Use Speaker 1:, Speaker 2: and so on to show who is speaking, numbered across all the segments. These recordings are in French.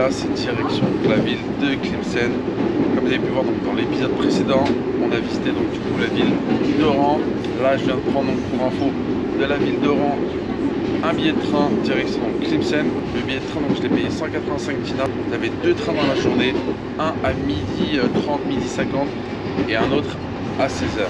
Speaker 1: là, c'est direction la ville de Tlemcen. Comme vous avez pu voir donc, dans l'épisode précédent, on a visité donc du coup la ville d'Oran. Là, je viens de prendre donc, pour info de la ville d'Oran un billet de train direction Tlemcen. Le billet de train, donc je l'ai payé 185 dinars. Vous avez deux trains dans la journée, un à midi 30, midi 50 et un autre à 16h.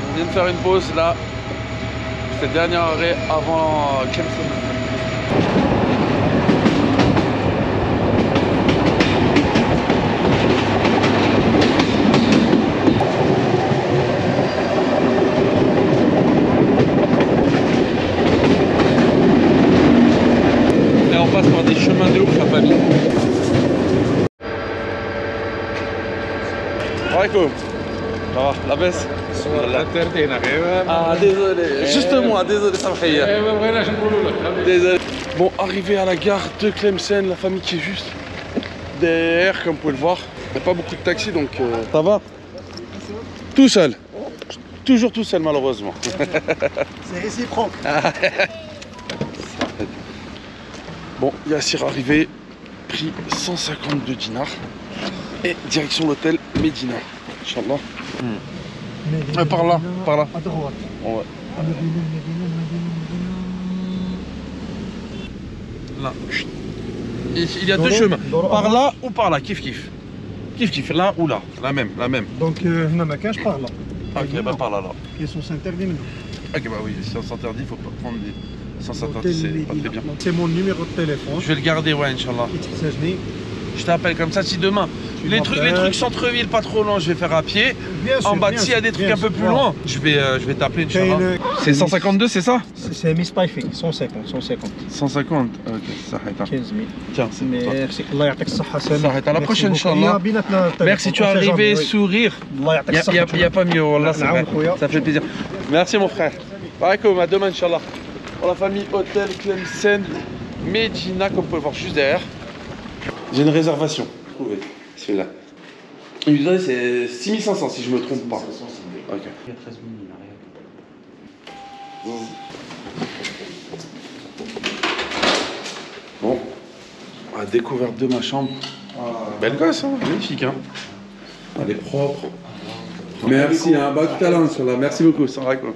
Speaker 1: On vient de faire une pause là, c'est le dernier arrêt avant Tlemcen. Par des chemins de ouf la famille. Alaikum. Ça va, la baisse. Ah désolé, justement, désolé ça me désolé. Bon, arrivé à la gare de Tlemcen, la famille qui est juste derrière, comme vous pouvez le voir. Il n'y a pas beaucoup de taxis donc ça va. Tout seul. Toujours tout seul malheureusement.
Speaker 2: C'est réciproque.
Speaker 1: Bon, Yassir arrivé, prix 152 dinars et direction l'hôtel Médina, Inch'Allah. Par là, par là.
Speaker 2: À droite.
Speaker 1: Ouais. Là. Il y a deux chemins, par là ou par là, kiff kiff. Kiff kiff, là ou là, la même, la même.
Speaker 2: Donc, هنا ما كانش par là.
Speaker 1: Ok, bah par là, là.
Speaker 2: Qui sont s'interdits maintenant.
Speaker 1: Ok, bah oui, si on s'interdit, il faut pas prendre des... Sans s'interdit, c'est pas très bien.
Speaker 2: C'est mon numéro de téléphone.
Speaker 1: Je vais le garder, ouais, Inch'Allah. Je t'appelle comme ça si demain. Les trucs centre-ville, pas trop loin, je vais faire à pied. En bas, s'il y a des trucs un peu plus loin, je vais t'appeler, Inch'Allah. C'est 152, c'est ça?
Speaker 2: C'est Miss Payfik, 150, 150.
Speaker 1: 150, ok, ça arrête.
Speaker 2: 15 000.
Speaker 1: Tiens, c'est
Speaker 2: Merci, Allah يعطيك الصحة سامي.
Speaker 1: Ça arrête, à la prochaine, Inch'Allah. Merci, tu es arrivé, sourire. Il n'y a pas mieux, Wallah, c'est vrai. Ça fait plaisir. Merci, mon frère. Alaikum, à demain, Inch'Allah. Pour la famille Hôtel Tlemcen Médina, comme vous pouvez voir juste derrière. J'ai une réservation. Trouvez, celui-là. Il lui c'est 6500 si je me trompe pas. Ok. Il y a 13 000 Bon, la découverte de ma chambre. Belle gosse, hein, magnifique. Hein. Elle est propre. Merci, hein, bah tout à l'heure, Inch'Allah. Merci beaucoup, ça va quoi.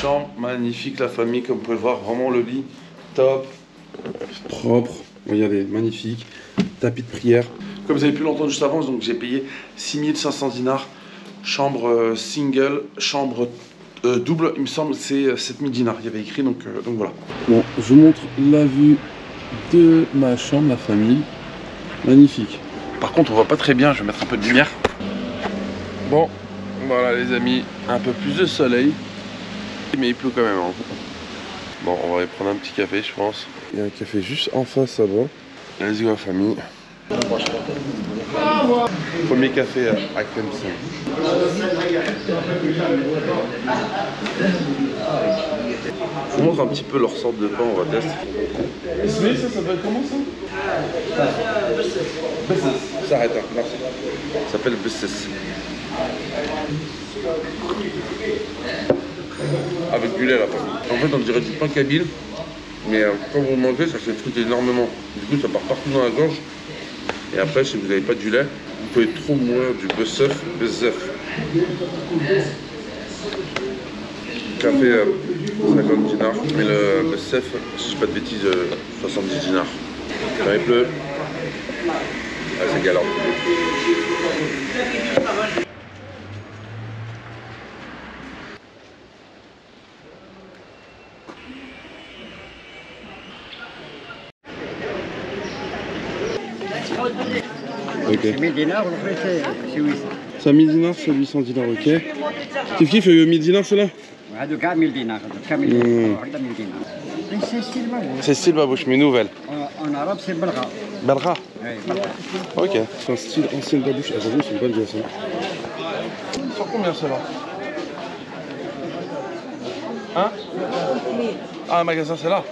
Speaker 1: Chambre magnifique, la famille, comme vous pouvez le voir, vraiment le lit top, propre, regardez, magnifique, tapis de prière. Comme vous avez pu l'entendre juste avant, donc j'ai payé 6500 dinars, chambre single, chambre double, il me semble c'est 7000 dinars, il y avait écrit, donc voilà. Bon, je vous montre la vue de ma chambre, ma famille, magnifique. Par contre on voit pas très bien, je vais mettre un peu de lumière. Bon, voilà les amis, un peu plus de soleil. Mais il pleut quand même. Hein. Bon, on va aller prendre un petit café, je pense. Il y a un café juste en face là-bas. Let's go, famille. Premier café à Tlemcen. Je vous montre un petit peu leur sorte de pain, on va tester. Mais ça s'appelle comment ça? Besses. Ça arrête, hein. Merci. Ça s'appelle Besses. Avec du lait la famille. En fait on dirait du pain kabyle, mais quand vous mangez ça s'effrite énormément. Du coup ça part partout dans la gorge. Et après si vous n'avez pas du lait, vous pouvez trop mourir du bessef. Café 50 dinars, mais le bessef, si je dis pas de bêtises, 70 dinars. Quand il pleut, ah, c'est galant. Ok.
Speaker 2: 1000 dinars, c'est 800.
Speaker 1: C'est 1000 dinars, c'est 800 dinars, ok. Kif 1000 dinars c'est là?
Speaker 2: هادو كاع 1000 دينار كامل وحده 1000 دينار. سي ستيل مابوش.
Speaker 1: C'est style babouche, mais nouvelle.
Speaker 2: En arabe c'est belga.
Speaker 1: Belga?
Speaker 2: Oui, belga.
Speaker 1: Ok. C'est un style ancienne babouche. Ah, j'avoue, c'est une bonne gosse. Sur combien cela? Hein? Ah, un magasin, c'est là?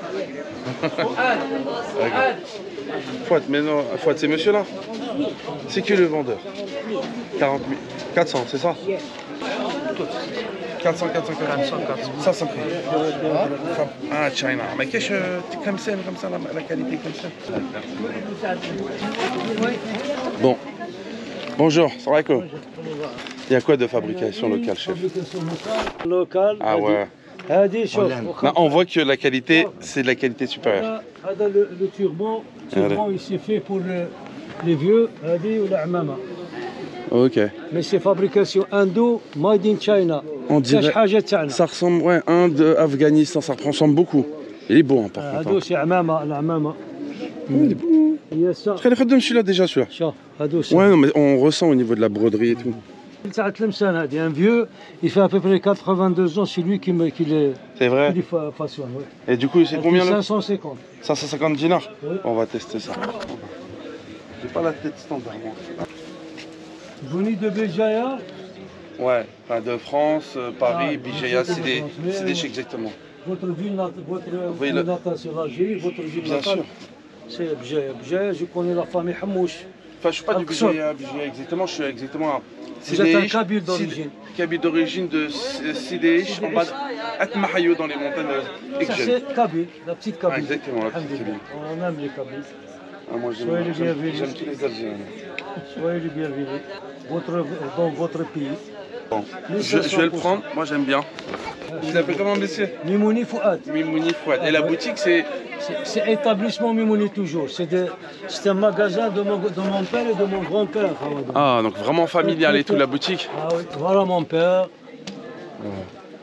Speaker 1: Fouad, mais non, Fouad, c'est monsieur là? C'est que le vendeur. 40 000. 400, c'est ça? 400. Ça, ça fait. Ah, China. Mais qu'est-ce que comme ça, la qualité comme ça? Bon. Bonjour, salam alaikum. Il y a quoi de fabrication locale, chef?
Speaker 3: Local.
Speaker 1: Ah ouais. Non, on voit que la qualité, c'est de la qualité supérieure.
Speaker 3: Le turban, il s'est fait pour les vieux, ou la amama.
Speaker 1: Ok.
Speaker 3: Mais c'est fabrication indo, made in China.
Speaker 1: On dirait, ça ressemble, ouais, Inde, Afghanistan, ça ressemble beaucoup. Il est beau, hein, par contre.
Speaker 3: C'est amama, la amama.
Speaker 1: Il est beau.
Speaker 3: Il y a ça.
Speaker 1: Je donne celui-là déjà, celui-là. Ouais, non, mais on ressent au niveau de la broderie et tout.
Speaker 3: Un vieux, il fait à peu près 82 ans, c'est lui qui
Speaker 1: C'est vrai.
Speaker 3: façonne. Ouais.
Speaker 1: Et du coup, c'est combien là?
Speaker 3: 550.
Speaker 1: 550 dinars.
Speaker 3: Oui.
Speaker 1: On va tester ça. J'ai pas la tête standard, moi.
Speaker 3: Venu de Béjaïa.
Speaker 1: Ouais, enfin, de France, Paris, Bijaya, c'est des chics exactement.
Speaker 3: Votre ville natale, c'est l'Algérie. Votre ville
Speaker 1: Bien
Speaker 3: natale,
Speaker 1: sûr.
Speaker 3: c'est Béjaïa. Béjaïa, je connais la famille Hamouche.
Speaker 1: Enfin, je suis pas du Bijaya exactement, je suis exactement à
Speaker 3: Vous êtes un Kabyle d'origine.
Speaker 1: Kabyle d'origine de Sidéich, en bas de Mahayou dans les montagnes de
Speaker 3: Ça,
Speaker 1: Ekgel.
Speaker 3: c'est Kabyle, la petite Kabyle.
Speaker 1: Ah, exactement, la petite Kabyle.
Speaker 3: On aime les Kabyles.
Speaker 1: Ah, moi,
Speaker 3: Soyez les bienvenus.
Speaker 1: j'aime tous les Algériens.
Speaker 3: Soyez les bienvenus dans votre pays.
Speaker 1: Bon, je vais le prendre, moi j'aime bien. Tu l'appelles comment, monsieur?
Speaker 3: Mimouni Fouad.
Speaker 1: Mimouni Fouad. Et la boutique, c'est...
Speaker 3: C'est établissement Mimouni toujours. C'est un magasin de mon père et de mon grand-père.
Speaker 1: Ah, donc vraiment familial et tout, la boutique.
Speaker 3: Ah oui, voilà mon père.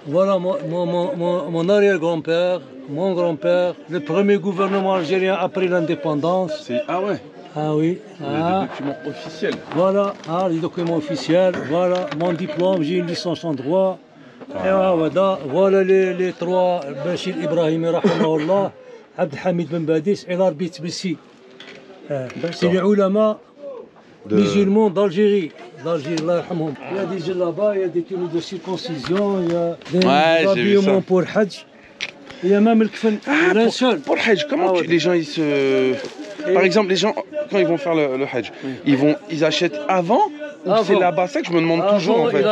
Speaker 3: Voilà mon arrière-grand-père, mon grand-père, le premier gouvernement algérien après l'indépendance.
Speaker 1: Ah ouais.
Speaker 3: Ah oui.
Speaker 1: Les documents officiels.
Speaker 3: Voilà, les documents officiels. Voilà mon diplôme, j'ai une licence en droit. Et voilà les trois, Bachir Ibrahimi, rahimahullah, Abdelhamid Ben Badis et l'arbitre Bessi. C'est les ulama musulmans d'Algérie. Il y a des djellabas, il y a des tenues de circoncision, il y a des habillements pour Hajj. Il y a même le kfen, linceul.
Speaker 1: Pour le Hajj, comment les gens ils se... Par exemple, les gens, quand ils vont faire le Hajj, ils achètent avant ou c'est là-bas? C'est que je me demande toujours en fait.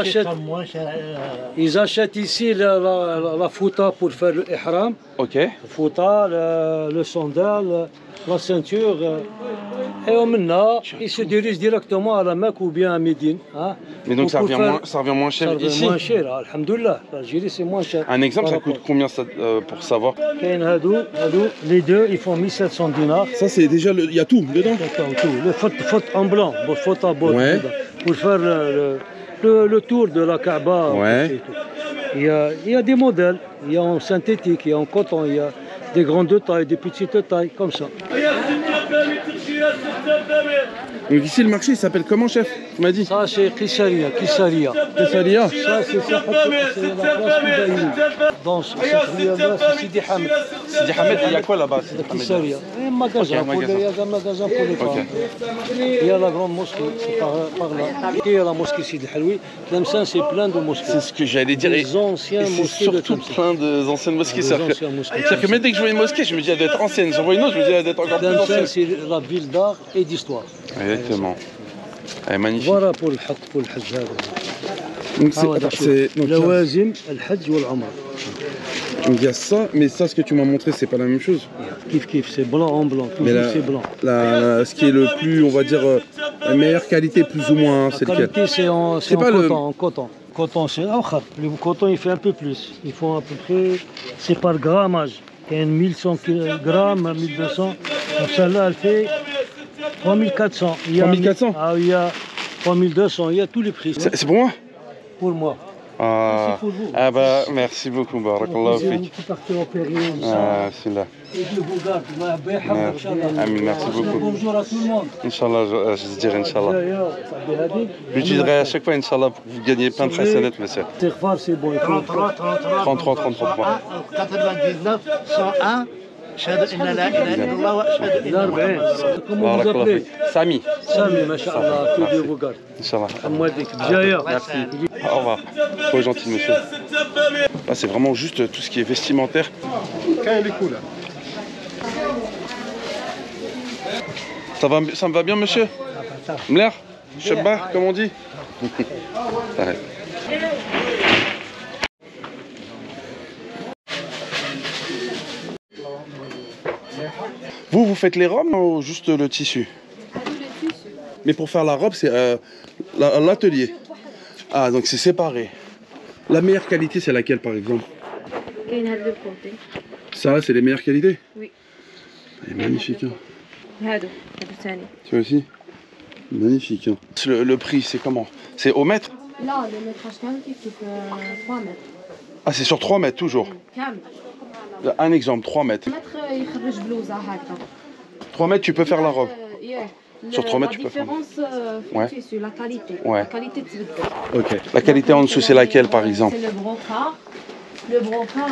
Speaker 3: Ils achètent ici la fouta pour faire le ihram.
Speaker 1: Ok.
Speaker 3: La fouta, le sandal, la ceinture. Et maintenant, ils se dirigent directement à la Mecque ou bien à Médine. Hein,
Speaker 1: mais donc ça revient moins cher ici?
Speaker 3: Ça revient moins cher, alhamdoulilah. L'Algérie c'est moins cher.
Speaker 1: Un exemple, ça coûte combien ça, pour savoir?
Speaker 3: Les deux, ils font 1700 dinars.
Speaker 1: Ça c'est déjà, il y a tout dedans?
Speaker 3: Tout. Le faute en blanc, faute à bord.
Speaker 1: Ouais.
Speaker 3: Pour faire le tour de la Kaaba.
Speaker 1: Ouais.
Speaker 3: Il y a des modèles, il y a en synthétique, il y a en coton, il y a des grandes tailles, des petites tailles, comme ça.
Speaker 1: Donc ici le marché il s'appelle comment, chef? Tu m'as dit?
Speaker 3: Ça c'est Kissaria.
Speaker 1: Kissaria?
Speaker 3: Ça c'est la place Koudaïli. Dans cette rue-là, c'est Sidi Hamed.
Speaker 1: Sidi Hamed, il y a quoi là-bas?
Speaker 3: Kissaria. Un magasin, il y a un magasin pour les femmes. Il y a la grande mosquée, c'est par là. Il y a la mosquée Sidi Haloui. Tlemcen c'est plein de mosquées.
Speaker 1: C'est ce que j'allais dire.
Speaker 3: Des anciennes mosquées de
Speaker 1: surtout plein d'anciennes mosquées. C'est-à-dire que même dès que je vois une mosquée, je me dis elle doit être ancienne. J'en vois une autre, je me dis elle doit être encore plus ancienne.
Speaker 3: C'est la ville d'art et d'histoire.
Speaker 1: Exactement. Elle est magnifique.
Speaker 3: Voilà pour le Hajj.
Speaker 1: Donc c'est
Speaker 3: Lawazim, le Hajj ou l'Umra.
Speaker 1: Donc il y a ça, mais ça ce que tu m'as montré c'est pas la même chose.
Speaker 3: Kif, c'est blanc en blanc, toujours c'est blanc.
Speaker 1: Ce qui est le plus, on va dire, la meilleure qualité plus ou moins, c'est lequel?
Speaker 3: La qualité c'est en coton. Coton c'est autre. Le coton il fait un peu plus. Il faut à peu près, c'est par grammage. Il y a 1100 grammes, 1200. Donc celle-là elle fait 3400.
Speaker 1: 3400?
Speaker 3: Ah, il y a 3200, il y a tous les prix.
Speaker 1: C'est pour moi?
Speaker 3: Pour moi.
Speaker 1: Ah,
Speaker 3: c'est pour vous.
Speaker 1: Ah bah merci beaucoup, barakallahu fik. Ah, c'est là.
Speaker 3: Et je vous garde.
Speaker 1: Amin, merci beaucoup.
Speaker 3: Bonjour à tout le monde.
Speaker 1: Inch'Allah, je dirais Inch'Allah. J'utiliserai à chaque fois Inch'Allah pour que vous gagniez plein de hasanat, monsieur.
Speaker 3: C'est bon.
Speaker 1: 33.
Speaker 4: 99 101 شهادة إن لا إله إلا الله وأشهد أن محمدا
Speaker 3: Comment vous appelez?
Speaker 1: Sami.
Speaker 3: Sami, machallah, que Dieu vous garde.
Speaker 1: Inch'Allah.
Speaker 3: Hamouadik, Bjaya.
Speaker 1: Merci. Au revoir. Trop gentil, monsieur. Là, c'est vraiment juste tout ce qui est vestimentaire. Ça me va bien, monsieur? Mler Shabbat, comme on dit. Arrête. Vous faites les robes ou juste le tissu? Mais pour faire la robe, c'est l'atelier. Ah, donc c'est séparé. La meilleure qualité, c'est laquelle par exemple? Ça, c'est les meilleures qualités?
Speaker 5: Oui.
Speaker 1: C'est magnifique. Hein.
Speaker 5: Tu
Speaker 1: vois aussi? Magnifique. Hein. Le prix, c'est comment? C'est au mètre?
Speaker 5: Non, le métrage كامل كيف 3 mètres.
Speaker 1: Ah, c'est sur 3 mètres toujours?
Speaker 5: كامل.
Speaker 1: Un exemple, 3 mètres. 3 mètres, tu peux faire la robe? Sur 3 mètres, tu peux faire.
Speaker 5: La différence, c'est la qualité.
Speaker 1: Ouais.
Speaker 5: La qualité de
Speaker 1: Ok. La qualité en dessous, c'est laquelle par exemple?
Speaker 5: C'est le brocart. Le brocart,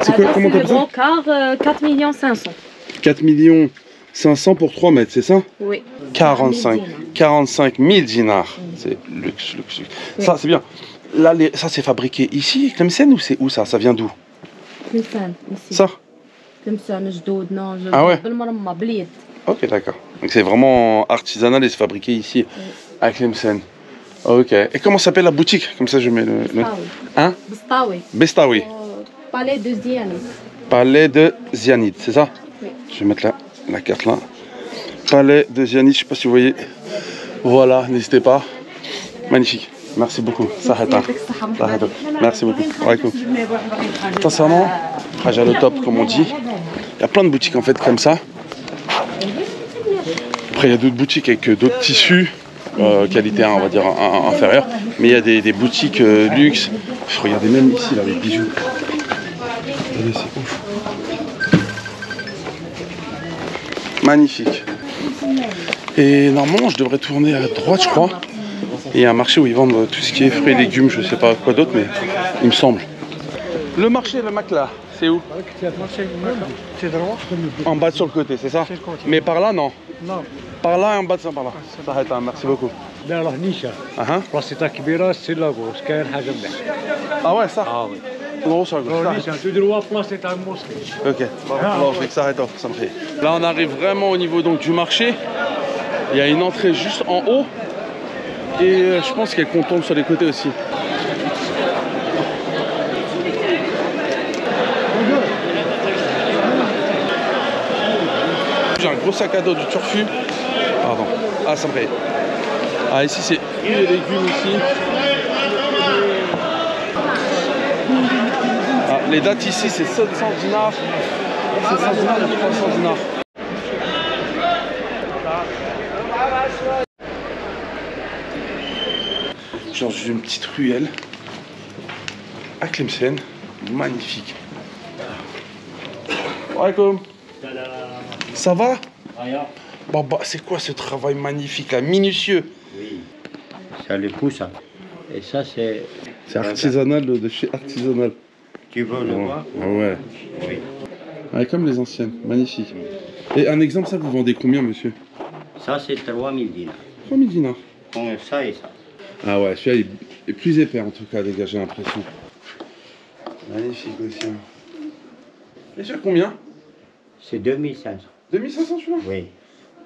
Speaker 1: c'est quoi, comment
Speaker 5: le brocart, 4 500 000.
Speaker 1: 4 500 pour 3 mètres, c'est ça?
Speaker 5: Oui.
Speaker 1: 45 000 dinars. C'est luxe. Oui. Ça, c'est bien. Là, ça, c'est fabriqué ici, Tlemcen, ou c'est où ça? Ça vient d'où?
Speaker 5: Tlemcen, ici.
Speaker 1: Ça?
Speaker 5: Tlemcen, Jdoud, non,
Speaker 1: Ah ouais?
Speaker 5: Blied.
Speaker 1: Ok, d'accord. Donc c'est vraiment artisanal et c'est fabriqué ici, à Tlemcen. Ok. Et comment s'appelle la boutique? Comme ça, je mets le... Hein?
Speaker 5: Bestawi.
Speaker 1: Bestawi.
Speaker 5: Palais de Zianid.
Speaker 1: Palais de Zianid, c'est ça?
Speaker 5: Oui.
Speaker 1: Je vais mettre la carte là. Palais de Zianid, je sais pas si vous voyez. Voilà, n'hésitez pas. Magnifique. Merci beaucoup. Merci beaucoup. Sincèrement, Haja le top, comme on dit. Il y a plein de boutiques en fait comme ça. Après, il y a d'autres boutiques avec d'autres tissus, qualité on va dire inférieure. Mais il y a des boutiques luxe. Regardez même ici, là, les bijoux. Regardez, c'est ouf. Magnifique. Et normalement, je devrais tourner à droite, je crois. Et il y a un marché où ils vendent tout ce qui est fruits et légumes, je sais pas quoi d'autre, mais il me semble. Le marché, le Makla, c'est où? En bas sur le côté, c'est ça? Mais par là, non?
Speaker 3: Non.
Speaker 1: Par là et en bas de ça, par là. Ça va, merci beaucoup.
Speaker 3: لا راه نيشان بلاصتها كبيره سي لاغوس كاين حاجه مليحه.
Speaker 1: Ah ouais, ça?
Speaker 3: اه وي
Speaker 1: Grosse à gauche.
Speaker 3: نيشان تديروا بلاصتها الموسكي.
Speaker 1: Ok, alors je vais que ça arrête, ça me fait. Là, on arrive vraiment au niveau donc, du marché. Il y a une entrée juste en haut. Et je pense qu'elle contourne sur les côtés aussi. J'ai un gros sac à dos du Turfu. Pardon. Ah, ça me fait. Ah, ici, c'est fruits et légumes ici. Ah, les dates ici, c'est 700 dinars. 700 dinars et 300 dinars. Genre une petite ruelle à Tlemcen, magnifique. Alaikum. Ça va? Baba, c'est quoi ce travail magnifique là, minutieux?
Speaker 2: Oui, ça le pousse. Hein. Et ça c'est...
Speaker 1: C'est artisanal de chez artisanal.
Speaker 2: Tu veux le voir?
Speaker 1: Ouais.
Speaker 2: Oui.
Speaker 1: Ouais, comme les anciennes, magnifique. Et un exemple, ça vous vendez combien, monsieur?
Speaker 2: Ça c'est 3000 dinars.
Speaker 1: 3000 dinars.
Speaker 2: On ça et ça.
Speaker 1: Ah ouais, celui-là est plus épais en tout cas, les gars, j'ai l'impression. Magnifique aussi. Et celui-là combien?
Speaker 2: C'est 2500.
Speaker 1: 2500 celui-là?
Speaker 2: Oui.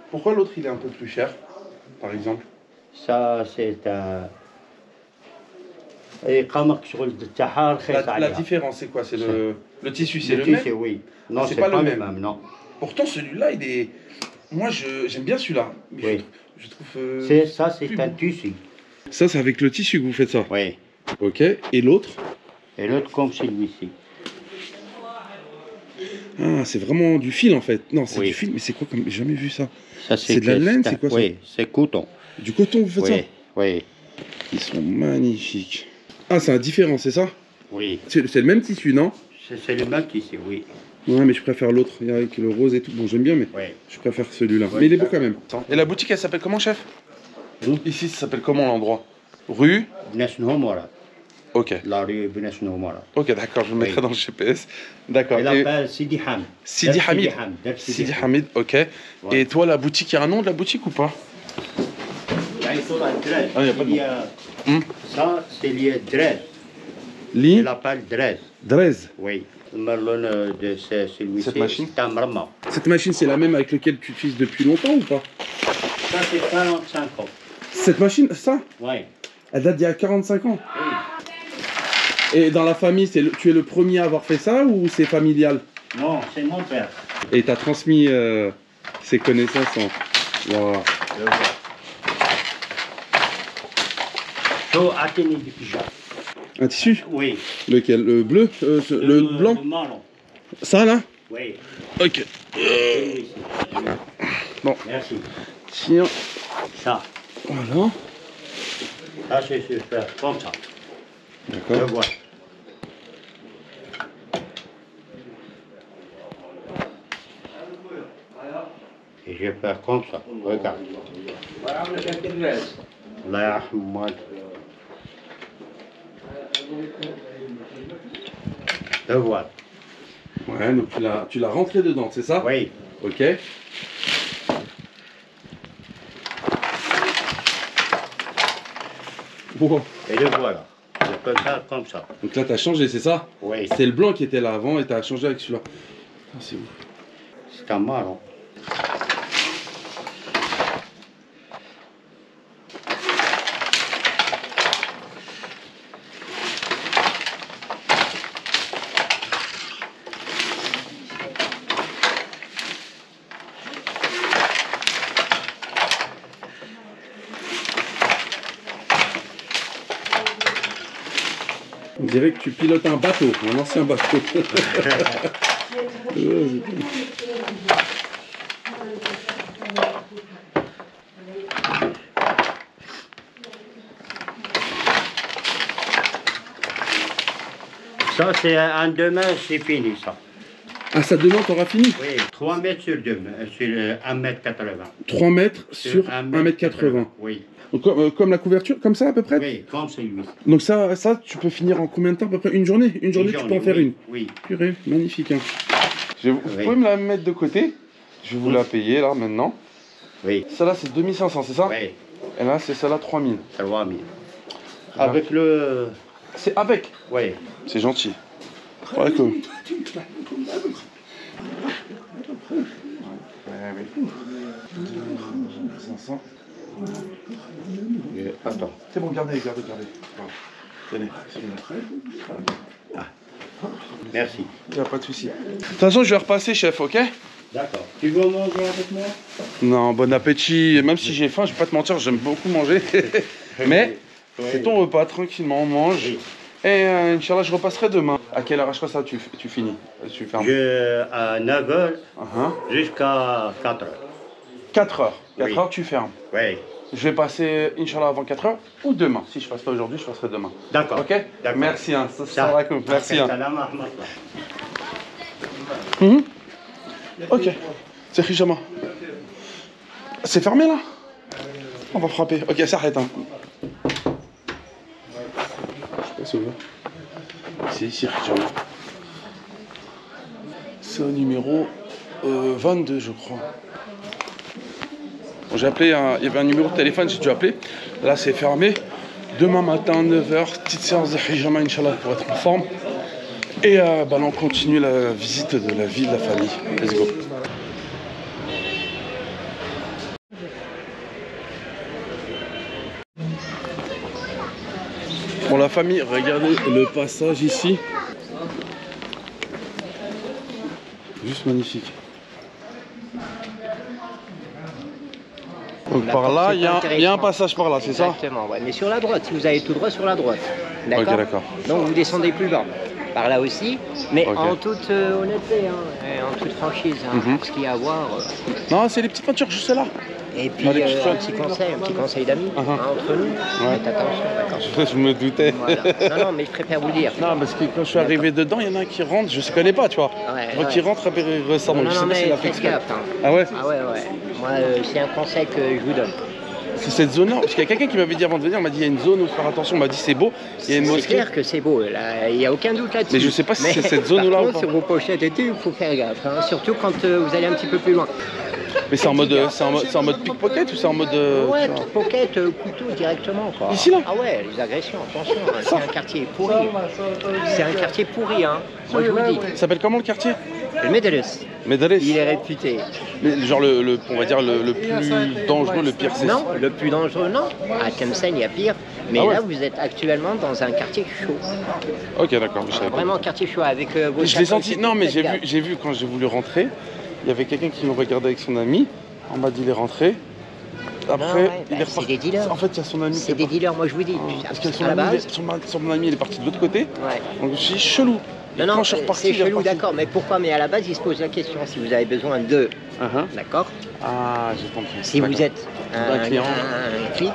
Speaker 1: Pourquoi l'autre il est un peu plus cher, par exemple?
Speaker 2: Ça c'est un... La
Speaker 1: différence c'est quoi? C'est le tissu, c'est
Speaker 2: le
Speaker 1: le
Speaker 2: tissu,
Speaker 1: même?
Speaker 2: oui. Non,
Speaker 1: c'est pas le même.
Speaker 2: non.
Speaker 1: Pourtant celui-là, il est... Moi j'aime bien celui-là.
Speaker 2: Oui.
Speaker 1: Je trouve...
Speaker 2: Ça c'est un tissu.
Speaker 1: Ça c'est avec le tissu que vous faites ça?
Speaker 2: Oui.
Speaker 1: Ok, et l'autre?
Speaker 2: Et l'autre comme celui-ci.
Speaker 1: Ah, c'est vraiment du fil en fait. Non, c'est
Speaker 2: oui.
Speaker 1: du fil, mais c'est quoi comme... J'ai jamais vu ça.
Speaker 2: Ça
Speaker 1: c'est de la laine, c'est quoi ça?
Speaker 2: Oui, c'est coton.
Speaker 1: Du coton, vous faites ça?
Speaker 2: Oui.
Speaker 1: Ils sont magnifiques. Ah, c'est un différent, c'est ça?
Speaker 2: Oui.
Speaker 1: C'est le même tissu, non?
Speaker 2: C'est le même tissu, oui.
Speaker 1: Ouais, mais je préfère l'autre, avec le rose et tout. Bon, j'aime bien, mais je préfère celui-là. Mais il est beau quand même. Et la boutique, elle s'appelle comment, chef? Ici, ça s'appelle comment l'endroit? Rue
Speaker 2: Bnesnoumara.
Speaker 1: Ok.
Speaker 2: La rue Bnesnoumara.
Speaker 1: Ok, d'accord, je le mettrai dans le GPS. D'accord.
Speaker 2: Elle s'appelle Sidi Hamid.
Speaker 1: Sidi Hamid. Sidi Hamid, ok. Ouais. Et toi, la boutique, il y a un nom de la boutique ou pas?
Speaker 2: Ah,
Speaker 1: il n'y a pas de nom.
Speaker 2: Ça, c'est lié Drez.
Speaker 1: Il
Speaker 2: l'appelle Drez.
Speaker 1: Drez?
Speaker 2: Oui. Le merlon de celui-ci, c'est un marma.
Speaker 1: Cette machine, c'est la même avec laquelle tu utilises depuis longtemps ou pas?
Speaker 2: Ça, c'est 45 ans.
Speaker 1: Cette machine, ça,
Speaker 2: Oui.
Speaker 1: elle date d'il y a 45 ans.
Speaker 2: Oui.
Speaker 1: Et dans la famille, tu es le premier à avoir fait ça ou c'est familial?
Speaker 2: Non, c'est mon père.
Speaker 1: Et tu as transmis ses connaissances en... Wow.
Speaker 2: Le vois. Chaud à tenir du pyjama.
Speaker 1: Un tissu?
Speaker 2: Oui.
Speaker 1: Lequel? Le bleu? Le blanc?
Speaker 2: Le marron.
Speaker 1: Ça là?
Speaker 2: Oui.
Speaker 1: Ok.
Speaker 2: Celui-ci.
Speaker 1: Bon.
Speaker 2: Merci.
Speaker 1: Tiens.
Speaker 2: Ça.
Speaker 1: Voilà.
Speaker 2: Ça, c'est super. Comme ça. Le
Speaker 1: D'accord.
Speaker 2: vois. Et je vais faire comme ça. Regarde. Là, moi. Le voilà.
Speaker 1: Ouais, donc tu l'as rentré dedans, c'est ça?
Speaker 2: Oui.
Speaker 1: Ok. Wow.
Speaker 2: Et le voilà. Je peux faire comme ça.
Speaker 1: Donc là, tu as changé, c'est ça?
Speaker 2: Oui.
Speaker 1: C'est le blanc qui était là avant et tu as changé avec celui-là. Ah, c'est ouf.
Speaker 2: C'est un marron.
Speaker 1: On dirait que tu pilotes un bateau, un ancien bateau.
Speaker 2: Ça, c'est un demain, c'est fini, ça.
Speaker 1: Ah, ça demain, t'auras fini?
Speaker 2: Oui, 3 mètres sur 2, sur 1,80 m.
Speaker 1: 3 mètres sur 1,80 m.
Speaker 2: Oui.
Speaker 1: Donc, comme la couverture, comme ça à peu près?
Speaker 2: Oui, comme celui.
Speaker 1: Donc ça, tu peux finir en combien de temps à peu près? Une journée? Une journée, tu peux en faire
Speaker 2: oui,
Speaker 1: une?
Speaker 2: Oui.
Speaker 1: Purée, magnifique. Hein. Vous
Speaker 2: Oui.
Speaker 1: pouvez me la mettre de côté? Je vais vous la payer là maintenant.
Speaker 2: Oui.
Speaker 1: Celle-là c'est 2500, c'est ça?
Speaker 2: Oui,
Speaker 1: Et là c'est celle-là 3000.
Speaker 2: 3 000. Avec le...
Speaker 1: C'est avec?
Speaker 2: Oui.
Speaker 1: C'est gentil. Ouais, que... 500.
Speaker 2: Attends.
Speaker 1: C'est bon, gardez. Voilà. Tenez, c'est bon.
Speaker 2: Merci.
Speaker 1: Il n'y a pas de souci. De toute façon, je vais repasser, chef, ok?
Speaker 2: D'accord. Tu veux manger avec moi?
Speaker 1: Non, bon appétit. Même si j'ai faim, je vais pas te mentir, j'aime beaucoup manger. Mais c'est ton repas, tranquillement, on mange.
Speaker 2: Oui.
Speaker 1: Et Inch'Allah, je repasserai demain. À quelle heure ça tu finis? Tu fermes?
Speaker 2: À 9h jusqu'à 4h.
Speaker 1: 4 heures. 4
Speaker 2: Oui.
Speaker 1: heures, tu fermes.
Speaker 2: Oui.
Speaker 1: Je vais passer, Inch'Allah, avant 4 heures ou demain. Si je passe pas aujourd'hui, je passerai demain.
Speaker 2: D'accord.
Speaker 1: Ok?
Speaker 2: D'accord.
Speaker 1: Merci, hein. Salam alaikum. Merci. Hein.
Speaker 2: Salam alaikum.
Speaker 1: Ok. C'est Hijama. C'est fermé là? On va frapper. Ok, ça arrête. Hein. Je sais pas si ouvert. C'est ici Hijama. C'est au numéro 22, je crois. Bon, j'ai appelé, il y avait un numéro de téléphone, j'ai dû appeler. Là, c'est fermé. Demain matin, 9h, petite séance de Hijama, Inch'Allah, pour être en forme. Et là, on continue la visite de la vie, de la famille. Let's go. Bon, la famille, regardez le passage ici. Juste magnifique. Donc par là, il y a un passage par là, c'est ça?
Speaker 6: Exactement, ouais. Mais sur la droite, si vous allez tout droit sur la droite. D'accord.
Speaker 1: Ok, d'accord.
Speaker 6: Donc vous descendez plus bas. Par là aussi, mais
Speaker 1: Ok.
Speaker 6: en toute honnêteté, hein, et en toute franchise, hein, pour ce qu'il y a à voir.
Speaker 1: Non, c'est les petites peintures juste là.
Speaker 6: Et puis
Speaker 1: Dans les petites
Speaker 6: un petit conseil d'amis, hein, entre nous, faites attention, d'accord.
Speaker 1: Je me doutais.
Speaker 6: Voilà. Non, non, mais je préfère vous le dire.
Speaker 1: Non, parce que quand je suis arrivé dedans, il y en a un qui rentre, je ne connais pas, tu vois.
Speaker 6: Ouais,
Speaker 1: Moi qui rentre, après il ressort.
Speaker 6: Non,
Speaker 1: Donc, je
Speaker 6: non,
Speaker 1: sais pas s'il
Speaker 6: mais
Speaker 1: a fait
Speaker 6: faites
Speaker 1: exprès.
Speaker 6: gaffe. Hein.
Speaker 1: Ah ouais?
Speaker 6: Ah ouais, ouais. Moi, c'est un conseil que je vous donne.
Speaker 1: C'est cette zone-là. Parce qu'il y a quelqu'un qui m'avait dit avant de venir, il m'a dit il y a une zone où faire attention. Il m'a dit c'est beau, il y a une
Speaker 6: C'est
Speaker 1: mosquée.
Speaker 6: clair que c'est beau, là, il n'y a aucun doute là-dessus.
Speaker 1: Mais je sais pas si
Speaker 6: Mais
Speaker 1: c'est cette zone-là
Speaker 6: par
Speaker 1: ou
Speaker 6: contre,
Speaker 1: pas.
Speaker 6: sur vos pochettes et tout, il faut faire gaffe, hein, surtout quand vous allez un petit peu plus loin.
Speaker 1: Mais c'est en mode, pickpocket ou c'est en mode.
Speaker 6: Ouais,
Speaker 1: tu vois
Speaker 6: pickpocket, couteau directement quoi.
Speaker 1: Ici, là?
Speaker 6: Ah ouais, les agressions, attention, hein, c'est un quartier pourri. C'est un quartier pourri, hein. Moi je vous le dis.
Speaker 1: Ça s'appelle comment le quartier?
Speaker 6: Le Medres.
Speaker 1: Medres.
Speaker 6: Il est réputé.
Speaker 1: Mais genre on va dire le plus dangereux, le pire, c'est ça.
Speaker 6: Non, le plus dangereux, non. À Tlemcen, il y a pire. Mais
Speaker 1: Ah ouais.
Speaker 6: là, vous êtes actuellement dans un quartier chaud.
Speaker 1: Ok, d'accord, je savais pas.
Speaker 6: Vraiment un quartier chaud avec vos
Speaker 1: Je l'ai
Speaker 6: chapeaux,
Speaker 1: senti,
Speaker 6: c'est
Speaker 1: non, mais
Speaker 6: faites gaffe.
Speaker 1: j'ai vu quand j'ai voulu rentrer, il y avait quelqu'un qui me regardait avec son ami. On m'a dit il est rentré. Après,
Speaker 6: Ah ouais,
Speaker 1: il est
Speaker 6: bah,
Speaker 1: reparti.
Speaker 6: c'est des dealers.
Speaker 1: En fait, il y a son ami qui
Speaker 6: C'est
Speaker 1: est
Speaker 6: des
Speaker 1: parti.
Speaker 6: dealers, moi je vous dis.
Speaker 1: Parce que son
Speaker 6: à la
Speaker 1: ami,
Speaker 6: base,
Speaker 1: son ami, il est parti de l'autre côté.
Speaker 6: ouais.
Speaker 1: Donc je me suis dit chelou. Et
Speaker 6: Non,
Speaker 1: quand
Speaker 6: non,
Speaker 1: je suis reparti,
Speaker 6: c'est
Speaker 1: il est
Speaker 6: chelou,
Speaker 1: reparti.
Speaker 6: d'accord, mais pourquoi? Mais à la base, il se pose la question si vous avez besoin de, d'accord?
Speaker 1: Ah, j'ai compris.
Speaker 6: Si vous êtes
Speaker 1: Un client.
Speaker 6: un clic,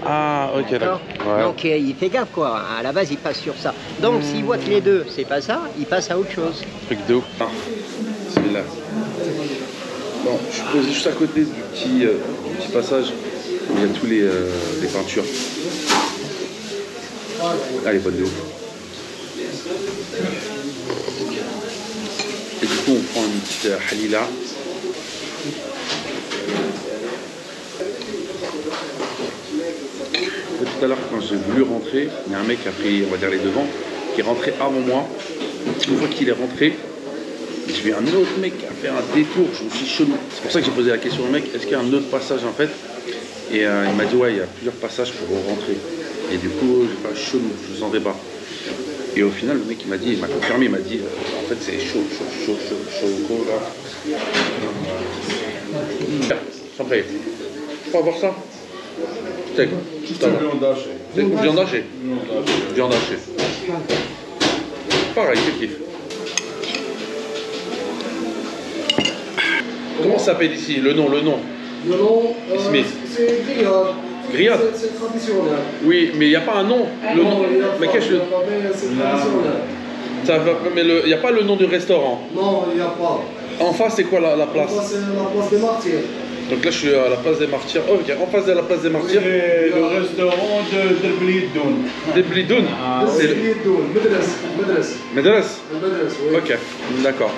Speaker 1: Ah, ok, d'accord. Ouais.
Speaker 6: Donc il fait gaffe, quoi. À la base, il passe sur ça. Donc s'il voit que les deux, c'est pas ça, il passe à autre chose.
Speaker 1: Truc de ouf. Ah, c'est là. Bon, je suis posé juste à côté du petit passage où il y a tous les peintures. Ah, les bonnes de ouf. Et du coup, on prend une petite halila. Et tout à l'heure, quand j'ai voulu rentrer, il y a un mec qui a pris, on va dire, les devants, qui est rentré avant moi. Une fois qu'il est rentré, j'ai vu un autre mec qui a fait un détour, je me suis chelou. C'est pour ça que j'ai posé la question au mec, est-ce qu'il y a un autre passage en fait? Et il m'a dit ouais, il y a plusieurs passages pour rentrer. Et du coup, j'ai pas chelou, je ne sentais pas. Et au final, le mec il m'a dit, il m'a confirmé, il m'a dit en fait c'est chaud là. Sans prix. Faut avoir ça. C'est viande hachée. Viande hachée. Viande hachée. Pareil, je kiffe. Comment ça s'appelle ici? Le nom.
Speaker 7: Le nom,
Speaker 1: Smith.
Speaker 7: c'est grillade.
Speaker 1: Grillade.
Speaker 7: C'est traditionnel.
Speaker 1: Oui, mais il n'y a pas un nom. Le nom. Mais qu'est-ce que
Speaker 7: C'est traditionnel.
Speaker 1: ça va, mais il n'y a pas le nom du restaurant.
Speaker 7: Non, il n'y a pas.
Speaker 1: En face, c'est quoi la place?
Speaker 7: Ça, c'est la place des martyrs.
Speaker 1: Donc là, je suis à la place des Martyrs. Oh, ok, en face de la place des Martyrs.
Speaker 8: C'est le restaurant de Blidoun.
Speaker 1: Des Blidoun. C'est le
Speaker 7: Medres.
Speaker 1: Medres.
Speaker 7: Medres, oui.
Speaker 1: Ok, d'accord.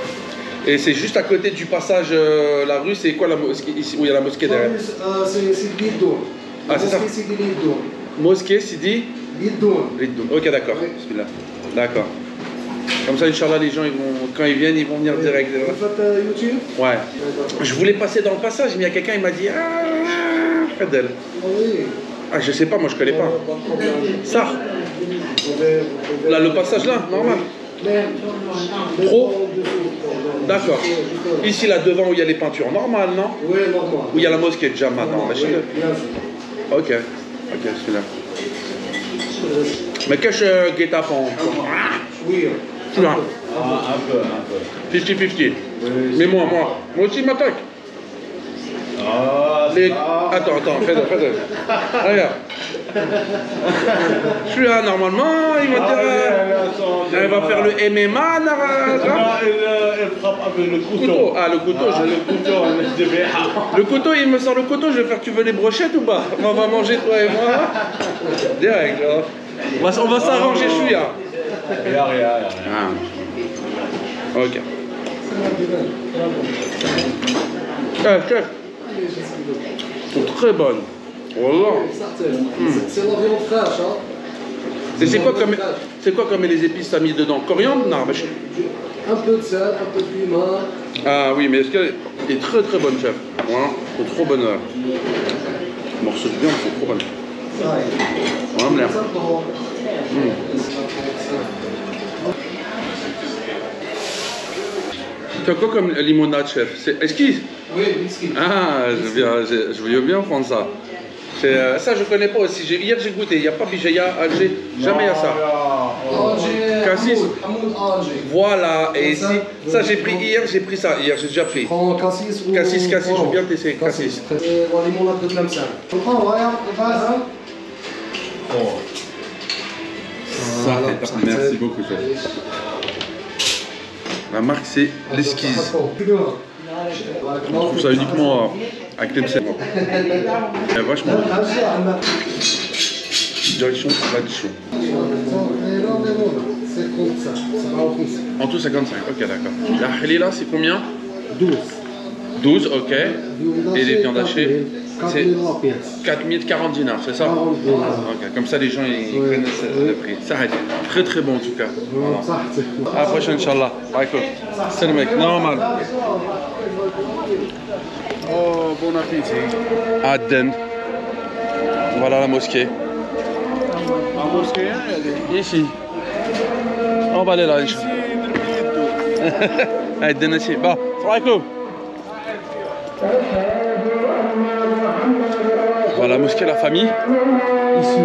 Speaker 1: Et c'est juste à côté du passage, la rue, c'est quoi la mosquée ici où il y a la mosquée derrière?
Speaker 7: C'est Blidoun.
Speaker 1: Ah, c'est ça.
Speaker 7: C'est Blidoun.
Speaker 1: Mosquée, Sidi
Speaker 7: Blidoun.
Speaker 1: Blidoun. Ok, d'accord.
Speaker 7: Oui.
Speaker 1: Bismillah. D'accord. Comme ça, Inch'Allah, les gens, quand ils viennent, ils vont venir direct.
Speaker 7: Vous faites YouTube?
Speaker 1: Ouais. Je voulais passer dans le passage, mais il y a quelqu'un, il m'a dit Fadel.
Speaker 7: Oui.
Speaker 1: Ah, je sais pas, moi je connais pas.
Speaker 7: Pas de problème.
Speaker 1: Ça,
Speaker 7: Vous pouvez-
Speaker 1: là, le passage là, normal. Trop. D'accord. Ici, là, devant où il y a les peintures, normal, non?
Speaker 7: Oui, normal.
Speaker 1: Où il y a la mosquée de Jama, non?
Speaker 7: Oui, bien sûr.
Speaker 1: Ok. Ok, celui-là. Mais qu'est-ce que guet-apens?
Speaker 7: Oui.
Speaker 1: Celui-là.
Speaker 8: Un peu.
Speaker 1: 50-50. Mais moi aussi, il m'attaque.
Speaker 8: Ah,
Speaker 1: Attends, fais-le. Regarde. Je suis là, normalement, il va dire. Il va faire le MMA.
Speaker 8: Non, il frappe avec le couteau.
Speaker 1: Ah, le couteau. Le couteau, il me sort le couteau, je vais faire, tu veux les brochettes ou pas? On va manger toi et moi. Direct, là. On va s'arranger, je suis là.
Speaker 8: Rien.
Speaker 1: Ah. Ok. Chef. Elles sont très bonnes. Voilà.
Speaker 7: C'est la viande fraîche, hein.
Speaker 1: C'est quoi comme les épices t'as mis dedans? Coriandre? Non, mais
Speaker 7: Un peu de sel, un peu de piment.
Speaker 1: Ah oui, mais est-ce qu'elle est très très bonne, chef? Voilà, c'est trop bonne. Morceau de viande, c'est trop bonne. Voilà, me l'air. Tu as quoi comme limonade, chef? C'est esquisse?
Speaker 7: Oui, whisky.
Speaker 1: Ah, je veux bien prendre ça. Ça, je connais pas aussi. Hier, j'ai goûté. Il n'y a pas Bijaya, Alger. Jamais il y a ça. Cassis.
Speaker 7: Hamoud Alger.
Speaker 1: Voilà. Et ici, ça, j'ai pris hier. J'ai pris ça. Hier, j'ai déjà pris.
Speaker 7: Prends cassis ou...
Speaker 1: Cassis, je veux bien tester. Cassis.
Speaker 7: La limonade de Tlemcen. On prend, regarde, de base, hein.
Speaker 1: Ça, merci beaucoup, chef. La marque, c'est l'esquisse. On trouve ça uniquement avec Tlemcen. Vachement bon. Direction l'addition. En tout 55, ok, d'accord. La halila, c'est combien?
Speaker 7: 12.
Speaker 1: 12, ok. Et les viandes hachées? C'est 4040 dinars, c'est ça?
Speaker 7: 40 dinars.
Speaker 1: Ok, comme ça les gens ils connaissent le prix. Ça a été très très bon en tout cas. Voilà. À la prochaine, Inch'Allah. C'est le mec, normal. Oh, bon appétit. Aden. Voilà la mosquée.
Speaker 8: La mosquée, elle est
Speaker 1: Ici. On va aller là, Inch'Allah. Aden ici. Bon, salam alaikum. Voilà la mosquée, la famille. Ici.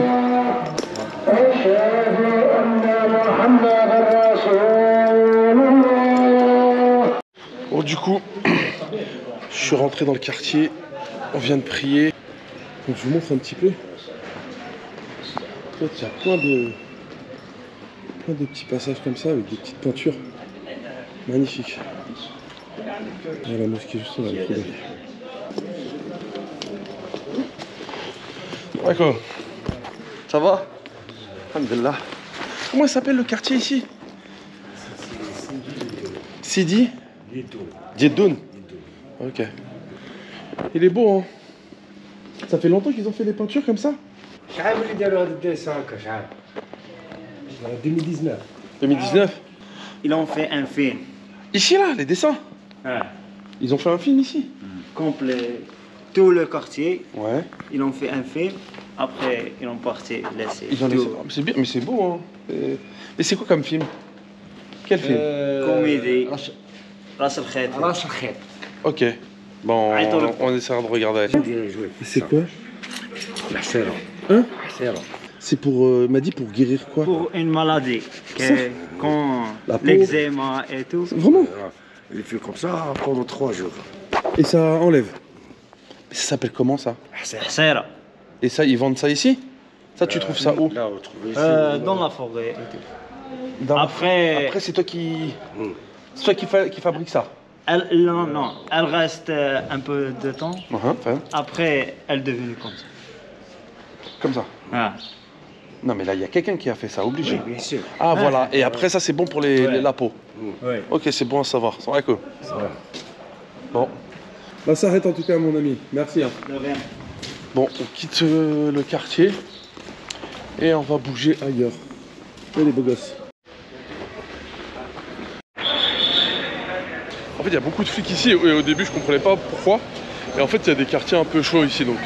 Speaker 1: Bon, du coup, je suis rentré dans le quartier. On vient de prier. Donc, je vous montre un petit peu. En fait, il y a plein de petits passages comme ça avec des petites peintures. Magnifique. Voilà, la mosquée juste là, elle est trop belle. D'accord. Ça va? Alhamdulillah. Comment il s'appelle le quartier ici? Sidi? Djeddoun. Ok. Il est beau, hein? Ça fait longtemps qu'ils ont fait des peintures comme ça?
Speaker 7: 2019.
Speaker 1: 2019?
Speaker 2: Ils ont fait un film.
Speaker 1: Ici, là, les dessins?
Speaker 2: Ouais.
Speaker 1: Ils ont fait un film ici?
Speaker 2: Complet. Tout le quartier.
Speaker 1: Ouais.
Speaker 2: Ils ont fait un film. Après, ils ont parti laisser.
Speaker 1: Ils ont laissé... C'est bien, mais c'est beau, hein? Et c'est quoi comme film? Quel film?
Speaker 2: Comédie. Ras al-Khair.
Speaker 1: Ok. Bon, on essaiera de regarder. C'est quoi?
Speaker 7: La serre.
Speaker 1: Hein? C'est pour... m'a dit pour guérir quoi?
Speaker 2: Pour une maladie. Quand
Speaker 1: la peau.
Speaker 2: l'eczéma et tout.
Speaker 1: Vraiment?
Speaker 7: Il fait comme ça pendant 3 jours.
Speaker 1: Et ça enlève? Ça s'appelle comment ça?
Speaker 2: Serre.
Speaker 1: Et ça, ils vendent ça ici? Ça, tu trouves ça où?
Speaker 7: Là, on trouve ici.
Speaker 2: Dans la forêt et tout. Après,
Speaker 1: c'est toi qui... C'est toi qui fabrique ça?
Speaker 2: non, elle reste un peu de temps.
Speaker 1: Enfin.
Speaker 2: Après, elle est devenue comme ça.
Speaker 1: Comme ça?
Speaker 2: Ah.
Speaker 1: Non, mais là, il y a quelqu'un qui a fait ça, obligé.
Speaker 7: Oui, bien sûr.
Speaker 1: Ah, voilà. Et après, ça, c'est bon pour la peau.
Speaker 2: Ouais.
Speaker 1: Ok, c'est bon à savoir. C'est vrai que... Bon. Bah, ça arrête en tout cas, mon ami. Merci. Hein.
Speaker 2: De rien.
Speaker 1: Bon, on quitte le quartier et on va bouger ailleurs. Et les beaux gosses. En fait, il y a beaucoup de flics ici et au début, je comprenais pas pourquoi. Et en fait, il y a des quartiers un peu chauds ici, donc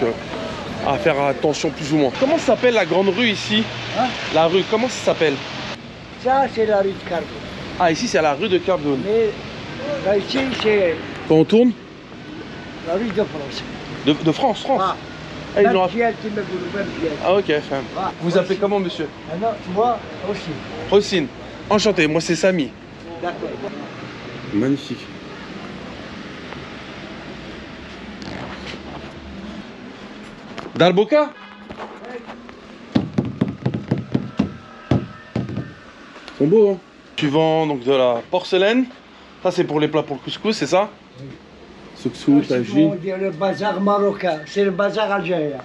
Speaker 1: à faire attention plus ou moins. Comment s'appelle la grande rue ici? Hein? La rue, comment ça s'appelle?
Speaker 9: Ça, c'est la rue de Cardoon.
Speaker 1: Ah, ici, c'est la rue de Cardoon.
Speaker 9: Mais là, ici, c'est
Speaker 1: Quand on tourne?
Speaker 9: la rue de France.
Speaker 1: De France?
Speaker 9: Ah.
Speaker 1: Ah, ils
Speaker 9: Même
Speaker 1: l'ont-
Speaker 9: Giel, tu me veux, même Giel.
Speaker 1: Ah, ok, femme.
Speaker 9: Ah,
Speaker 1: Vous appelez comment, monsieur?
Speaker 9: Ah non, moi aussi.
Speaker 1: Rossine. Enchanté, moi c'est Samy.
Speaker 9: D'accord.
Speaker 1: Magnifique. Dalboka? Ils sont beaux, hein? Tu vends donc de la porcelaine. Ça, c'est pour les plats pour le couscous, c'est ça? Souksou,
Speaker 9: On
Speaker 1: tagine.
Speaker 9: dit le bazar marocain, c'est le bazar algérien.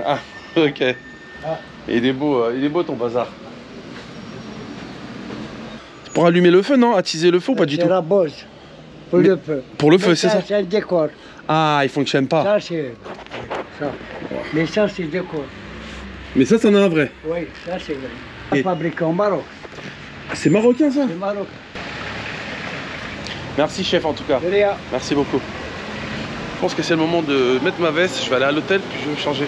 Speaker 1: Ah, ok. Il est beau ton bazar. C'est pour allumer le feu, non? Attiser le feu ou pas du tout?
Speaker 9: C'est la bosse pour
Speaker 1: Mais-
Speaker 9: le feu.
Speaker 1: Pour le feu,
Speaker 9: Mais
Speaker 1: c'est ça?
Speaker 9: C'est le décor.
Speaker 1: Ah, il fonctionne pas.
Speaker 9: Ça, c'est ça. Mais ça, c'est le décor.
Speaker 1: Mais ça, c'en est un vrai.
Speaker 9: Oui, ça, c'est vrai.
Speaker 1: Et-
Speaker 9: Fabriqué au Maroc.
Speaker 1: C'est marocain, ça?
Speaker 9: C'est Maroc.
Speaker 1: Merci, chef, en tout cas.
Speaker 9: De rien.
Speaker 1: Merci beaucoup. Je pense que c'est le moment de mettre ma veste. Je vais aller à l'hôtel, puis je vais me changer.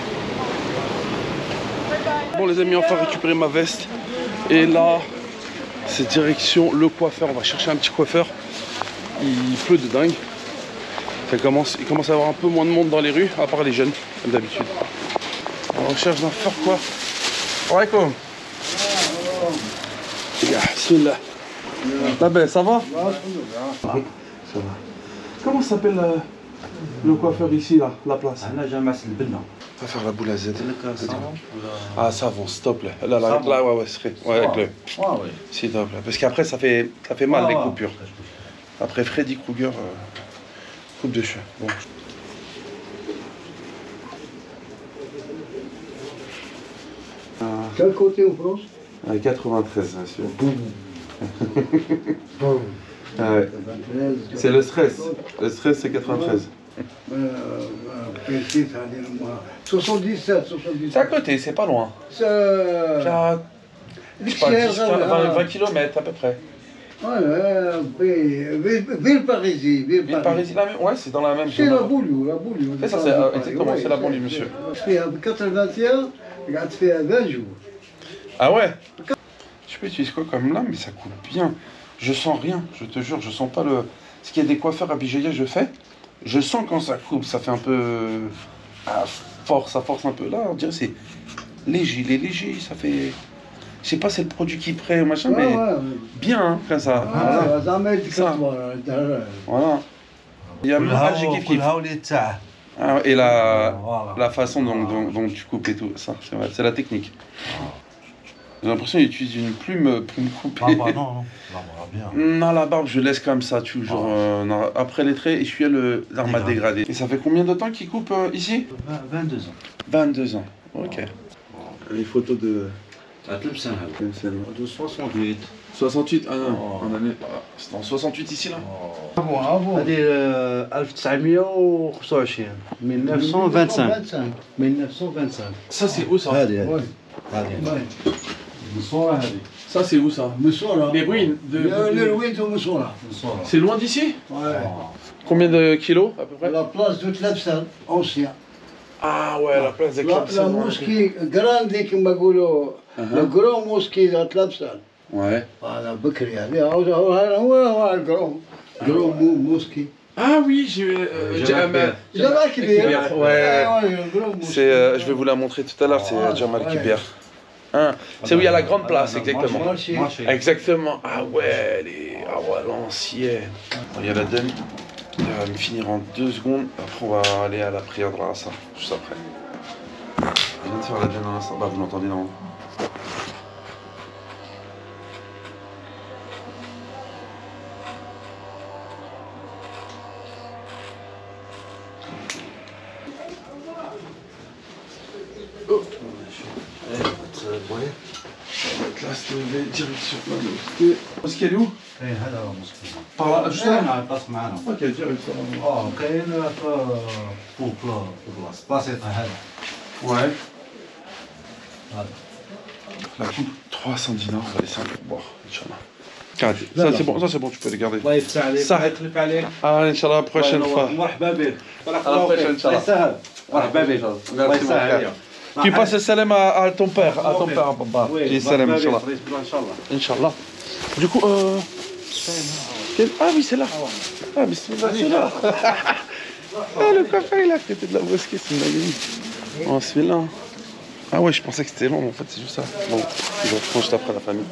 Speaker 1: Bon, les amis, enfin récupéré ma veste. Et là, c'est direction le coiffeur. On va chercher un petit coiffeur. Il pleut de dingue. Il commence à y avoir un peu moins de monde dans les rues, à part les jeunes, comme d'habitude. On recherche d'un faire quoi? Alaikum. Bismillah. La belle, ça va? Ça va. Comment s'appelle le coiffeur ici, là, la place? On va faire la boule à Z. Ah, savon, stop là. Là, ouais, c'est vrai. Ouais, avec le. S'il te plaît. Parce qu'après, ça fait mal les coupures. Après Freddy Krueger, coupe de cheveux. Bon.
Speaker 9: Quel côté en France?
Speaker 1: 93, bien sûr. Ah ouais. C'est le stress. Le stress, c'est 93.
Speaker 9: 77.
Speaker 1: C'est à côté, c'est pas loin.
Speaker 9: C'est...
Speaker 1: Genre, je sais pas, 20 km à peu près.
Speaker 9: Ville Parisie.
Speaker 1: Ville Parisie, ouais, c'est dans la même
Speaker 9: C'est
Speaker 1: zone.
Speaker 9: la banlieue.
Speaker 1: C'est ça, c'est exactement, c'est la banlieue, monsieur.
Speaker 9: في 81 قعدت فيها 20 jours.
Speaker 1: Ah ouais? Tu peux utiliser quoi comme lame, mais ça coupe bien. Je sens rien, je te jure, je sens pas le... Ce qu'il y a des coiffeurs à Bijoya, je fais. Je sens quand ça coupe, ça fait un peu... ça force un peu. Là, on dirait c'est léger, il est léger, ça fait... Je sais pas, c'est le produit qui prête, machin, mais bien, hein, comme ça. Voilà. Il y a le qui et la façon dont tu coupes et tout, ça, c'est vrai, c'est la technique. J'ai l'impression qu'il utilise une plume pour me couper.
Speaker 10: Ah bah non, bien.
Speaker 1: Non, la barbe, je laisse comme ça, toujours. Après les traits, je suis l'arme à dégrader. Et ça fait combien de temps qu'il coupe ici?
Speaker 10: 22 ans.
Speaker 1: 22 ans, ok. Les photos de...
Speaker 10: De 68.
Speaker 1: 68, ah non, en année... C'était en 68 ici, là?
Speaker 10: هذه 1925 1925
Speaker 1: Ça, c'est où, ça?
Speaker 10: هذه
Speaker 1: Ça, c'est où, ça? Les ruines de...
Speaker 9: Les ruines de Moussora.
Speaker 1: C'est loin d'ici?
Speaker 9: Ouais.
Speaker 1: Combien de kilos, à peu près?
Speaker 9: La place de Tlabsan, ancien.
Speaker 1: Ah ouais, la place de Tlabsan.
Speaker 9: La mosquée grande, comme يقولوا, le grand mosquée de Tlabsan.
Speaker 1: Ouais.
Speaker 9: Voilà, Bakri, هو grand mosquée.
Speaker 1: Ah oui, j'ai...
Speaker 9: Jamal Kibir.
Speaker 1: Ouais. Je vais vous la montrer tout à l'heure, c'est Jamal Kibir. Hein, c'est où il y a la grande place, exactement. Exactement. Ah ouais, l'ancienne. Il y a la dame. Elle va me finir en 2 secondes. Après, on va aller à la prière de Rassa, juste après. Je viens de faire la dame dans l'instant. Bah, vous l'entendez dans... Oh. Là, c'est direction la mosquée. La mosquée, elle est où?
Speaker 10: هذا هو المسكين.
Speaker 1: Par là, juste là?
Speaker 10: باص معنا.
Speaker 1: Ok, direction.
Speaker 10: كاين فوق بلاصه هذا.
Speaker 1: Ouais.
Speaker 10: هذا.
Speaker 1: La coupe, 300 dinars, on va laisser un peu boire, Inch'Allah. Ça c'est bon, tu peux les garder.
Speaker 10: الله يفتح عليك.
Speaker 1: Ça.
Speaker 10: يخلف عليك.
Speaker 1: Ah, Inch'Allah, prochaine fois.
Speaker 10: مرحبا بك.
Speaker 1: À la prochaine, Inch'Allah.
Speaker 10: سهل. مرحبا بك. الله يسهل عليك.
Speaker 1: Tu passes le salam à ton père, papa.
Speaker 10: Oui,
Speaker 1: salam, Inch'Allah. Inch'Allah. Du coup, ah oui, c'est là. Ah, bismillah, c'est là. Ah, le coiffeur, il a côté de la mosquée, c'est une dinguerie. Oh, celui-là. Ah ouais, je pensais que c'était long, en fait, c'est juste ça. Bon, je reprends juste après la famille.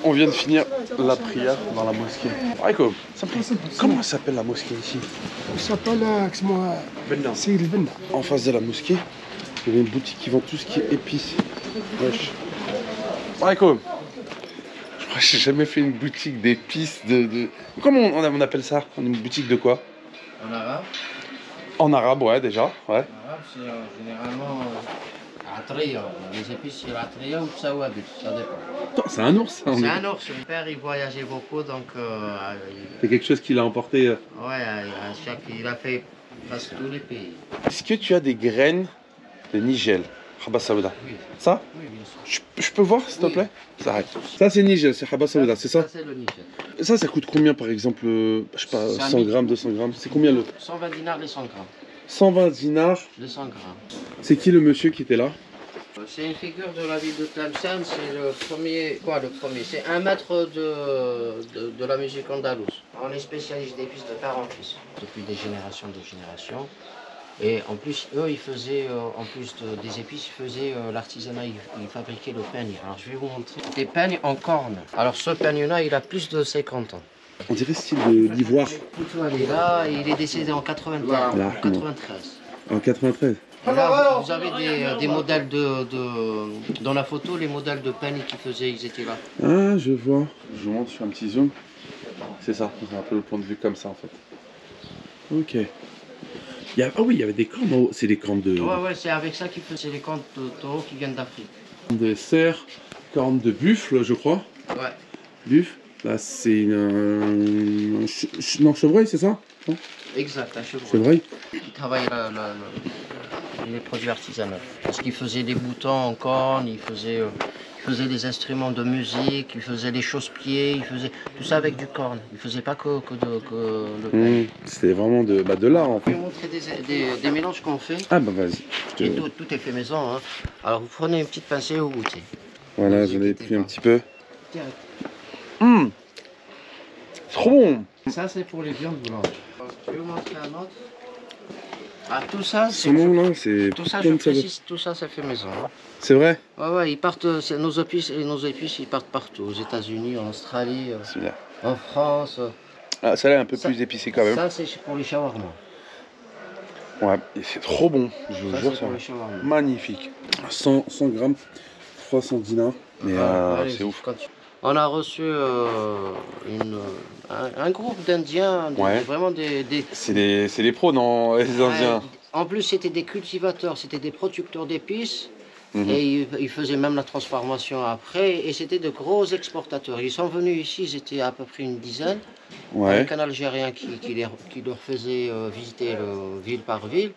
Speaker 1: On vient de finir la prière dans la mosquée. Aïko, comment s'appelle la mosquée ici?
Speaker 7: Ça s'appelle, c'est le Benna.
Speaker 1: En face de la mosquée, il y avait une boutique qui vend tout ce qui est épices. Wesh. Aïko, je crois que j'ai jamais fait une boutique d'épices de... Comment on appelle ça? Une boutique de quoi?
Speaker 11: En arabe?
Speaker 1: En arabe, ouais, déjà, ouais.
Speaker 11: En arabe, c'est généralement... Les épices, c'est l'atria ou le sawabil, ça dépend.
Speaker 1: C'est un ours, ça.
Speaker 11: C'est un ours. Mon père, il voyageait beaucoup, donc...
Speaker 1: C'est quelque chose qu'il a emporté.
Speaker 11: Ouais, il a fait presque tous les pays.
Speaker 1: Est-ce que tu as des graines de Nigel, Habba Saouda?
Speaker 11: Oui.
Speaker 1: Ça?
Speaker 11: Oui, bien sûr.
Speaker 1: Je peux voir, s'il te plaît? Ça, c'est Nigel, c'est Habba Saouda, c'est ça?
Speaker 11: Ça, c'est le Nigel.
Speaker 1: Ça coûte combien, par exemple, je sais pas, 100 grammes, 200 grammes? C'est combien le...
Speaker 11: 120 dinars les 100 grammes.
Speaker 1: 120 dinars.
Speaker 11: Les 100 grammes.
Speaker 1: C'est qui le monsieur qui était là?
Speaker 11: C'est une figure de la ville de Tlemcen, c'est le premier... Quoi, le premier? C'est un maître de la musique andalouse. On est spécialiste d'épices de père en fils, depuis des générations. Et en plus, eux, ils faisaient, en plus des épices, ils faisaient l'artisanat, ils fabriquaient le peigne. Alors, je vais vous montrer des peignes en corne. Alors, ce peigne-là, il a plus de 50 ans.
Speaker 1: On dirait style de l'ivoire.
Speaker 11: Là, il est décédé en 93.
Speaker 1: En 93.
Speaker 11: Et là, vous avez des modèles dans la photo, les modèles de peigne qu'ils faisaient, ils étaient là.
Speaker 1: Ah, je vois. Je vous montre sur un petit zoom. C'est ça, c'est un peu le point de vue comme ça en fait. Ok. Ah oui, il y avait des cornes. C'est des cornes de...
Speaker 11: Ouais, c'est avec ça qu'ils faisaient les cornes de taureaux qui viennent d'Afrique.
Speaker 1: De cerf, cornes de buffle, je crois.
Speaker 11: Ouais.
Speaker 1: Buffle. Là, c'est une... non, chevreuil, c'est ça? Non,
Speaker 11: Exact, un chevreuil.
Speaker 1: chevreuil.
Speaker 11: Il travaillait les produits artisanaux. Parce qu'il faisait des boutons en corne, il faisait des instruments de musique, il faisait des chausse-pieds, il faisait tout ça avec du corne. Il faisait pas que le pain.
Speaker 1: C'était vraiment de l'art en
Speaker 11: Je vais
Speaker 1: fait.
Speaker 11: vous montrer des mélanges qu'on fait.
Speaker 1: Ah bah vas-y.
Speaker 11: Et tout est fait maison. Hein. Alors vous prenez une petite pincée et vous goûtez.
Speaker 1: Voilà, j'en ai pris un petit peu. Trop bon.
Speaker 11: Ça c'est pour les viandes blanches. Je vais vous montrer un autre. Ah, tout ça, c'est tout ça, je précise, tout ça, c'est fait maison. Hein.
Speaker 1: C'est vrai?
Speaker 11: Ouais, ils partent, nos épices, ils partent partout, aux États-Unis, en Australie, en France.
Speaker 1: Ah, ça là est un peu plus épicé quand même.
Speaker 11: Ça, c'est pour les shawarma.
Speaker 1: Ouais, et c'est trop bon, je vous jure, ça. Magnifique. 100 grammes, 300 dinars, mais c'est ouf.
Speaker 11: On a reçu un groupe d'Indiens, vraiment des...
Speaker 1: C'est des pros, non, les Indiens?
Speaker 11: En plus, c'était des cultivateurs, c'était des producteurs d'épices. Et ils faisaient même la transformation après. Et c'était de gros exportateurs. Ils sont venus ici, ils étaient à peu près une dizaine. Avec un Algérien qui leur faisait visiter ville par ville.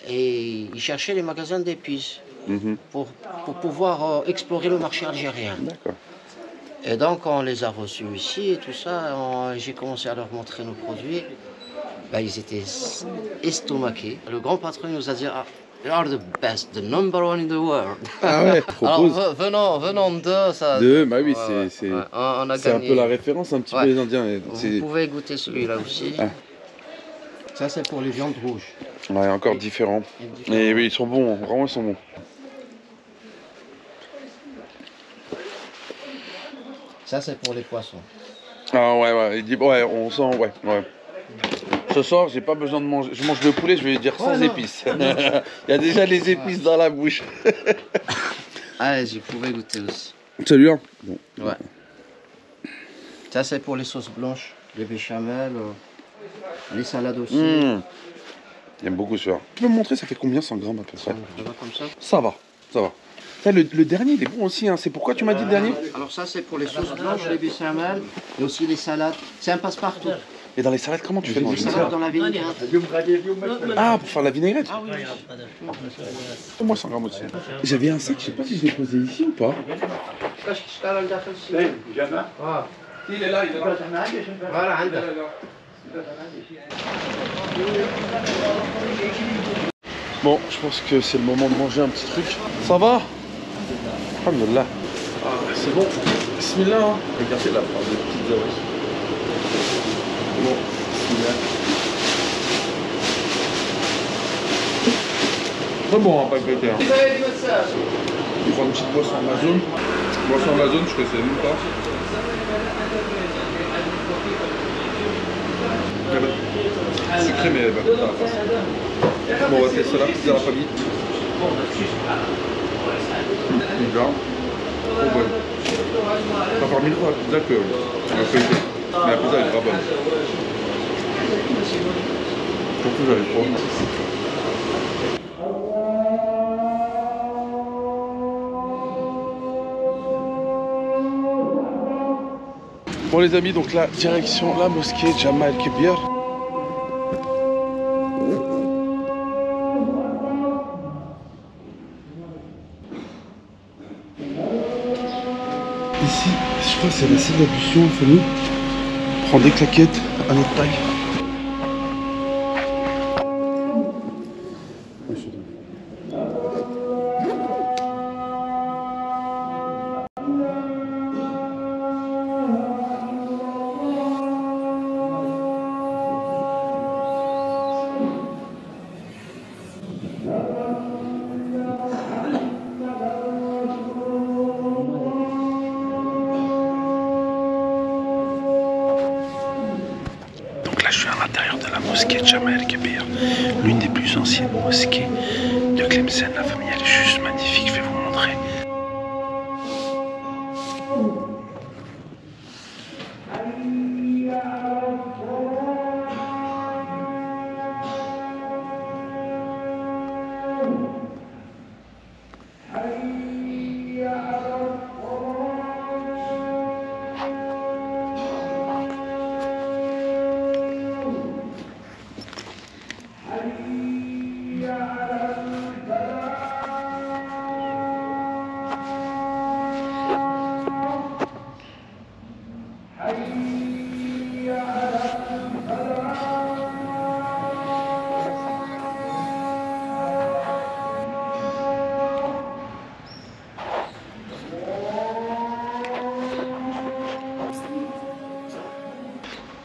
Speaker 11: Et ils cherchaient les magasins d'épices pour pouvoir explorer le marché algérien.
Speaker 1: D'accord.
Speaker 11: Et donc on les a reçus ici et tout ça. J'ai commencé à leur montrer nos produits. Ben, ils étaient estomaqués. Le grand patron nous a dit you are the best, the number one in the world.
Speaker 1: Ah ouais, propose.
Speaker 11: Alors venons d'eux, ça.
Speaker 1: Bah oui, c'est
Speaker 11: on a
Speaker 1: un
Speaker 11: gagné.
Speaker 1: peu la référence un petit peu les Indiens.
Speaker 11: Vous pouvez goûter celui-là aussi.
Speaker 1: Ah.
Speaker 11: Ça c'est pour les viandes rouges.
Speaker 1: Ouais, encore différent. Et oui, ils sont bons, vraiment ils sont bons.
Speaker 11: Ça c'est pour les poissons.
Speaker 1: Ah ouais, on sent, ouais. Ce soir, j'ai pas besoin de manger. Je mange le poulet, je vais dire sans épices. Il y a déjà les épices dans la bouche.
Speaker 11: Allez, vous pouvez goûter aussi.
Speaker 1: Celui-là? Bon.
Speaker 11: Ouais. Ça c'est pour les sauces blanches, les béchamel, les salades aussi.
Speaker 1: J'aime beaucoup celui-là. Tu peux me montrer, ça fait combien 100 grammes à peu près?
Speaker 11: Comme ça.
Speaker 1: Ça va. Ça, le dernier, il est bon aussi. Hein. C'est pourquoi tu m'as dit le dernier?
Speaker 11: Alors ça, c'est pour les sauces blanches, les béchamel, et aussi les salades. C'est un passe-partout.
Speaker 1: Et dans les salades, comment tu fais dans les
Speaker 11: salades? Dans la vinaigrette.
Speaker 1: Ah, pour faire la vinaigrette?
Speaker 11: Ah oui.
Speaker 1: Moi, 100 grammes aussi. J'avais un sac, je sais pas si je l'ai posé ici ou pas.
Speaker 8: Il est là.
Speaker 11: Voilà,
Speaker 1: bon, je pense que c'est le moment de manger un petit truc. Ça va? Alhamdoulilah. Ah, c'est bon. Bismillah. Hein. Regardez la part de pizza aussi. Bon, bismillah. Très bon, hein, pas pété. Hein. Il faut une petite boisson Amazon. Boisson Amazon, je connaissais même pas. Sucré, mais bah, ça va pas. Bon, on va tester la pizza à la famille. Bien. Trop bonne. Je préfère 1000 fois la pizza que la feuilletée. Mais la pizza est très bonne. Surtout j'avais trop. Bon les amis, donc la direction la mosquée Jama el-Kebir. Ici, je crois que c'est la salle d'ablution, il faut nous prendre des claquettes à notre taille. Donc là je suis à l'intérieur de la mosquée Jama el-Kebir, l'une des plus anciennes mosquées de Tlemcen. La famille elle est juste magnifique, je vais vous montrer.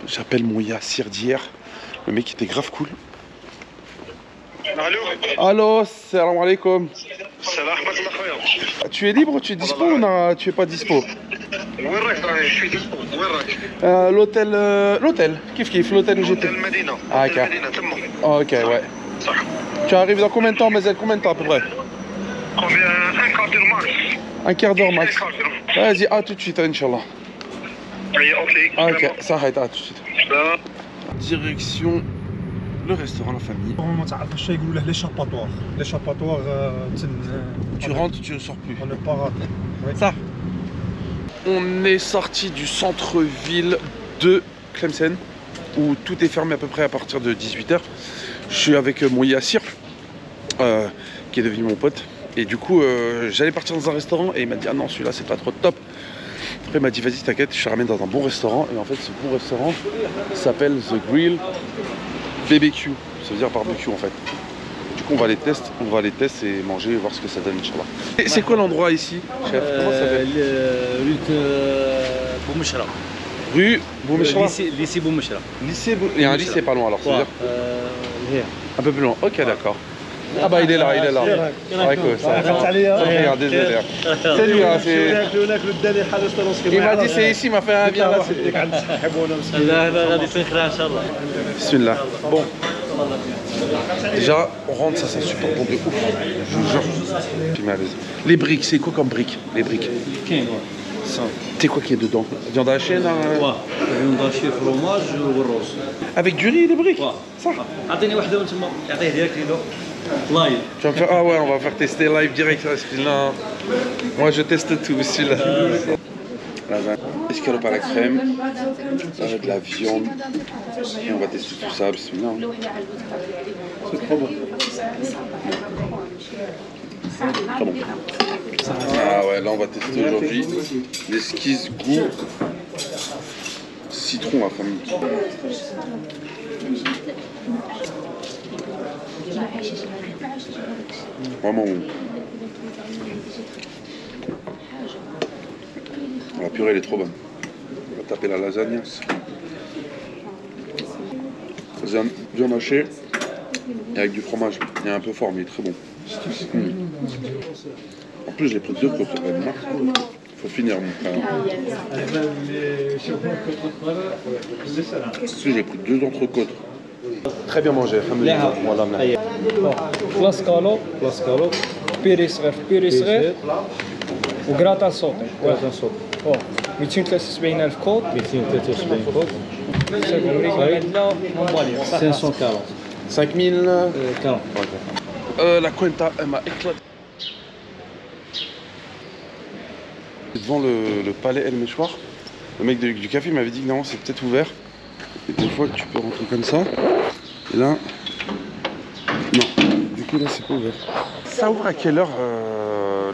Speaker 1: J'appelle mon Yassir d'hier. Le mec était grave cool. Allô, salam alaikum. Tu es libre ou tu es dispo ou non, tu es pas dispo?
Speaker 12: Je suis dispo.
Speaker 1: L'hôtel, kiff, l'hôtel où j'étais. Ah, ok. Ok, ouais. Tu arrives dans combien de temps, Mazel? Combien de temps à peu près?
Speaker 12: Un quart d'heure max.
Speaker 1: Un quart d'heure max. Vas-y, à tout de suite, Inch'Allah. Ok, ça arrête, à tout de suite. Direction le restaurant La Famille. Tu rentres, tu ne sors plus.
Speaker 13: On n'est pas raté.
Speaker 1: Ça. On est sorti du centre-ville de Tlemcen où tout est fermé à peu près à partir de 18 h. Je suis avec mon Yassir qui est devenu mon pote. Et du coup, j'allais partir dans un restaurant et il m'a dit ah non, celui-là c'est pas trop top. Après, il m'a dit vas-y, t'inquiète, je te ramène dans un bon restaurant. Et en fait, ce bon restaurant s'appelle The Grill BBQ. Ça veut dire barbecue en fait. Du coup, on va les tester et manger et voir ce que ça donne, Inch'Allah. C'est quoi l'endroit ici, chef? Comment ça s'appelle?
Speaker 14: Rue Boumeshra.
Speaker 1: Rue Boumeshra.
Speaker 14: Lycée Boumeshra.
Speaker 1: Il y a un lycée pas loin alors, ça veut dire un peu plus loin. Ok, d'accord. Ah bah il est là. Ouais, cool, ça. Regarde, désolé. C'est lui, hein, c'est... Il m'a dit c'est ici, il m'a fait un bien là. Bismillah. Bon. Déjà, on rentre, ça sent super bon de ouf. Je vous jure. Je suis mal à l'aise. Les briques, c'est quoi comme briques? Les briques. C'est quoi qui est dedans? Viande hachée, là?
Speaker 14: Viande hachée, fromage ou rose.
Speaker 1: Avec du riz et des briques? Ça.
Speaker 14: Attendez, live.
Speaker 1: Tu vas me faire, ah ouais, on va faire tester live direct. Là. Moi, je teste tout, celui-là. Escalope à la crème, avec de la viande. Et on va tester tout ça, bismillah. C'est trop bon. Très bon. Ah ouais, là on va tester aujourd'hui l'esquisse goût citron à famille. Vraiment bon. La purée elle est trop bonne. On va taper la lasagne. Viande hachée et avec du fromage. Il est un peu fort mais il est très bon. En plus j'ai pris 2 côtes. Il faut finir mon frère. Si j'ai pris 2 entrecôtes. Très bien mangé.
Speaker 15: Flascalo, بيري صغير وكراطان صوتي 273,000 كود
Speaker 14: 273 كود
Speaker 15: 540
Speaker 1: 5040. La cuenta elle m'a éclaté. Devant le palais El Meshwar, le mec du café m'avait dit que non, c'est peut-être ouvert. Et des fois tu peux rentrer comme ça. Et là, non. Du coup là c'est pas ouvert. Ça ouvre à quelle heure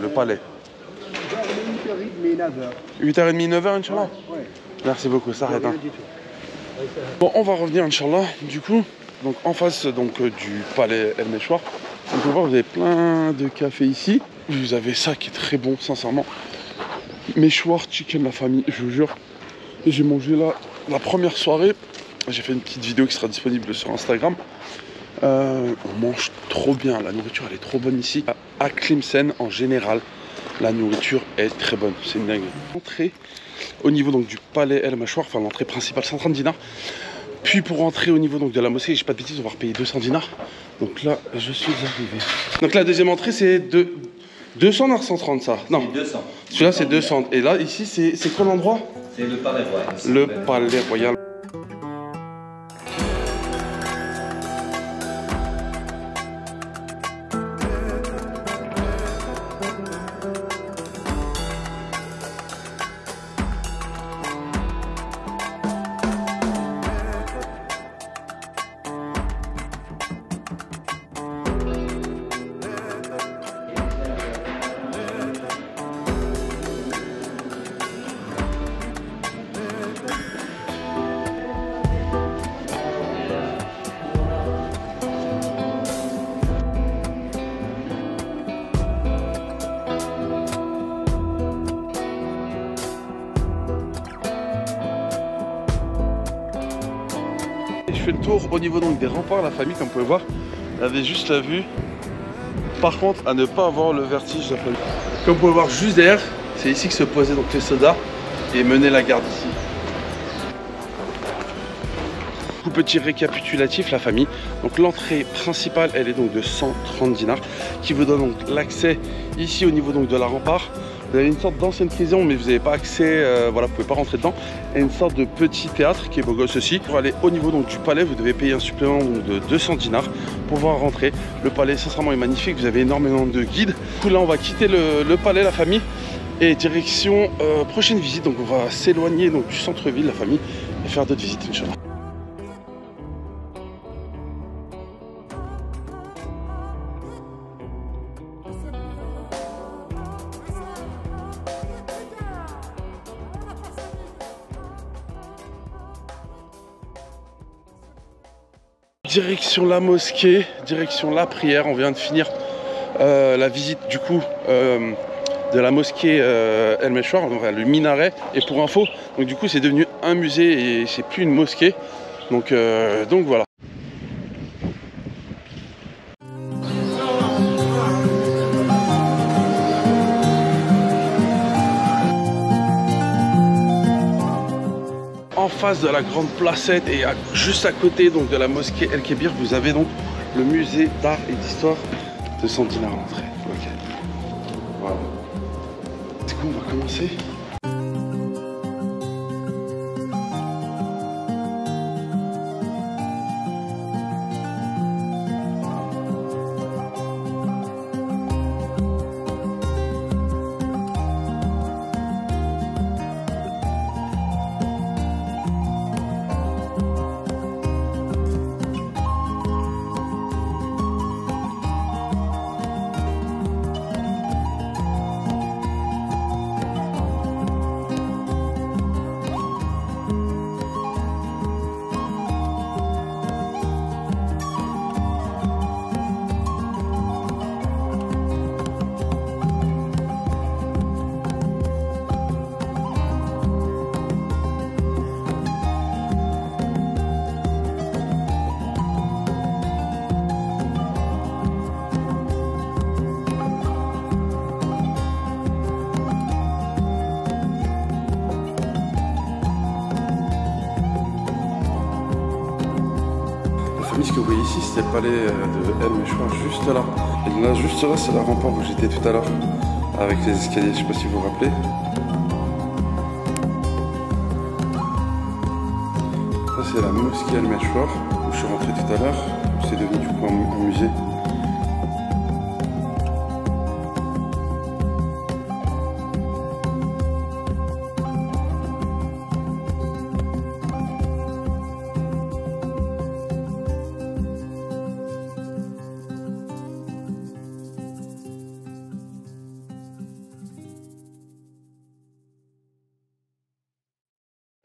Speaker 1: le palais? 8h30, 9h Inch'Allah. Merci beaucoup, ça arrête. Hein. Bon, on va revenir Inch'Allah. Du coup, donc en face donc, du palais El Meshwar, vous pouvez voir, vous avez plein de cafés ici. Vous avez ça qui est très bon, sincèrement. Meshwar Chicken La Famille, je vous jure. Et j'ai mangé là la première soirée. J'ai fait une petite vidéo qui sera disponible sur Instagram. On mange trop bien, la nourriture elle est trop bonne ici. À Tlemcen en général, la nourriture est très bonne, c'est une dingue. Entrée au niveau donc, du palais El Meshwar, enfin l'entrée principale 130 dinars. Puis pour rentrer au niveau donc, de la mosquée, j'ai pas de bêtises, on va repayer 200 dinars. Donc là, je suis arrivé. Donc la deuxième entrée c'est 200 ou 130 ça? Non,
Speaker 14: 200.
Speaker 1: Celui-là c'est 200. Et là ici c'est quoi l'endroit?
Speaker 14: C'est le palais royal.
Speaker 1: Le palais royal. fais le tour au niveau donc des remparts, la famille, comme vous pouvez voir. Vous avez juste la vue. Par contre, à ne pas avoir le vertige, la famille. Comme vous pouvez voir juste derrière, c'est ici que se posaient donc les soldats et menaient la garde ici. Petit récapitulatif, la famille. Donc l'entrée principale, elle est donc de 130 dinars, qui vous donne donc l'accès ici au niveau donc de la rempart. Vous avez une sorte d'ancienne prison, mais vous n'avez pas accès, voilà, vous pouvez pas rentrer dedans. Et une sorte de petit théâtre qui est beau gosse aussi. Pour aller au niveau donc du palais, vous devez payer un supplément donc de 200 dinars pour pouvoir rentrer. Le palais, sincèrement, est magnifique. Vous avez énormément de guides. Du coup, là, on va quitter le palais, la famille, et direction prochaine visite. Donc, on va s'éloigner donc du centre-ville, la famille, et faire d'autres visites, Inch'Allah. Direction la mosquée, direction la prière. On vient de finir la visite du coup de la mosquée El Meshwar, le minaret. Et pour info, donc du coup c'est devenu un musée et c'est plus une mosquée. Donc voilà. En face de la grande placette et juste à côté donc de la mosquée El Kébir, vous avez donc le musée d'art et d'histoire de 100 dinars à l'entrée. Ok. Voilà. Du coup, on va commencer. Ce que vous voyez ici, c'est le palais de El Meshwar, juste là. Et là, juste là, c'est la rempart où j'étais tout à l'heure, avec les escaliers, je sais pas si vous vous rappelez. Ça, c'est la mosquée El Meshwar, où je suis rentré tout à l'heure. C'est devenu du coup un musée.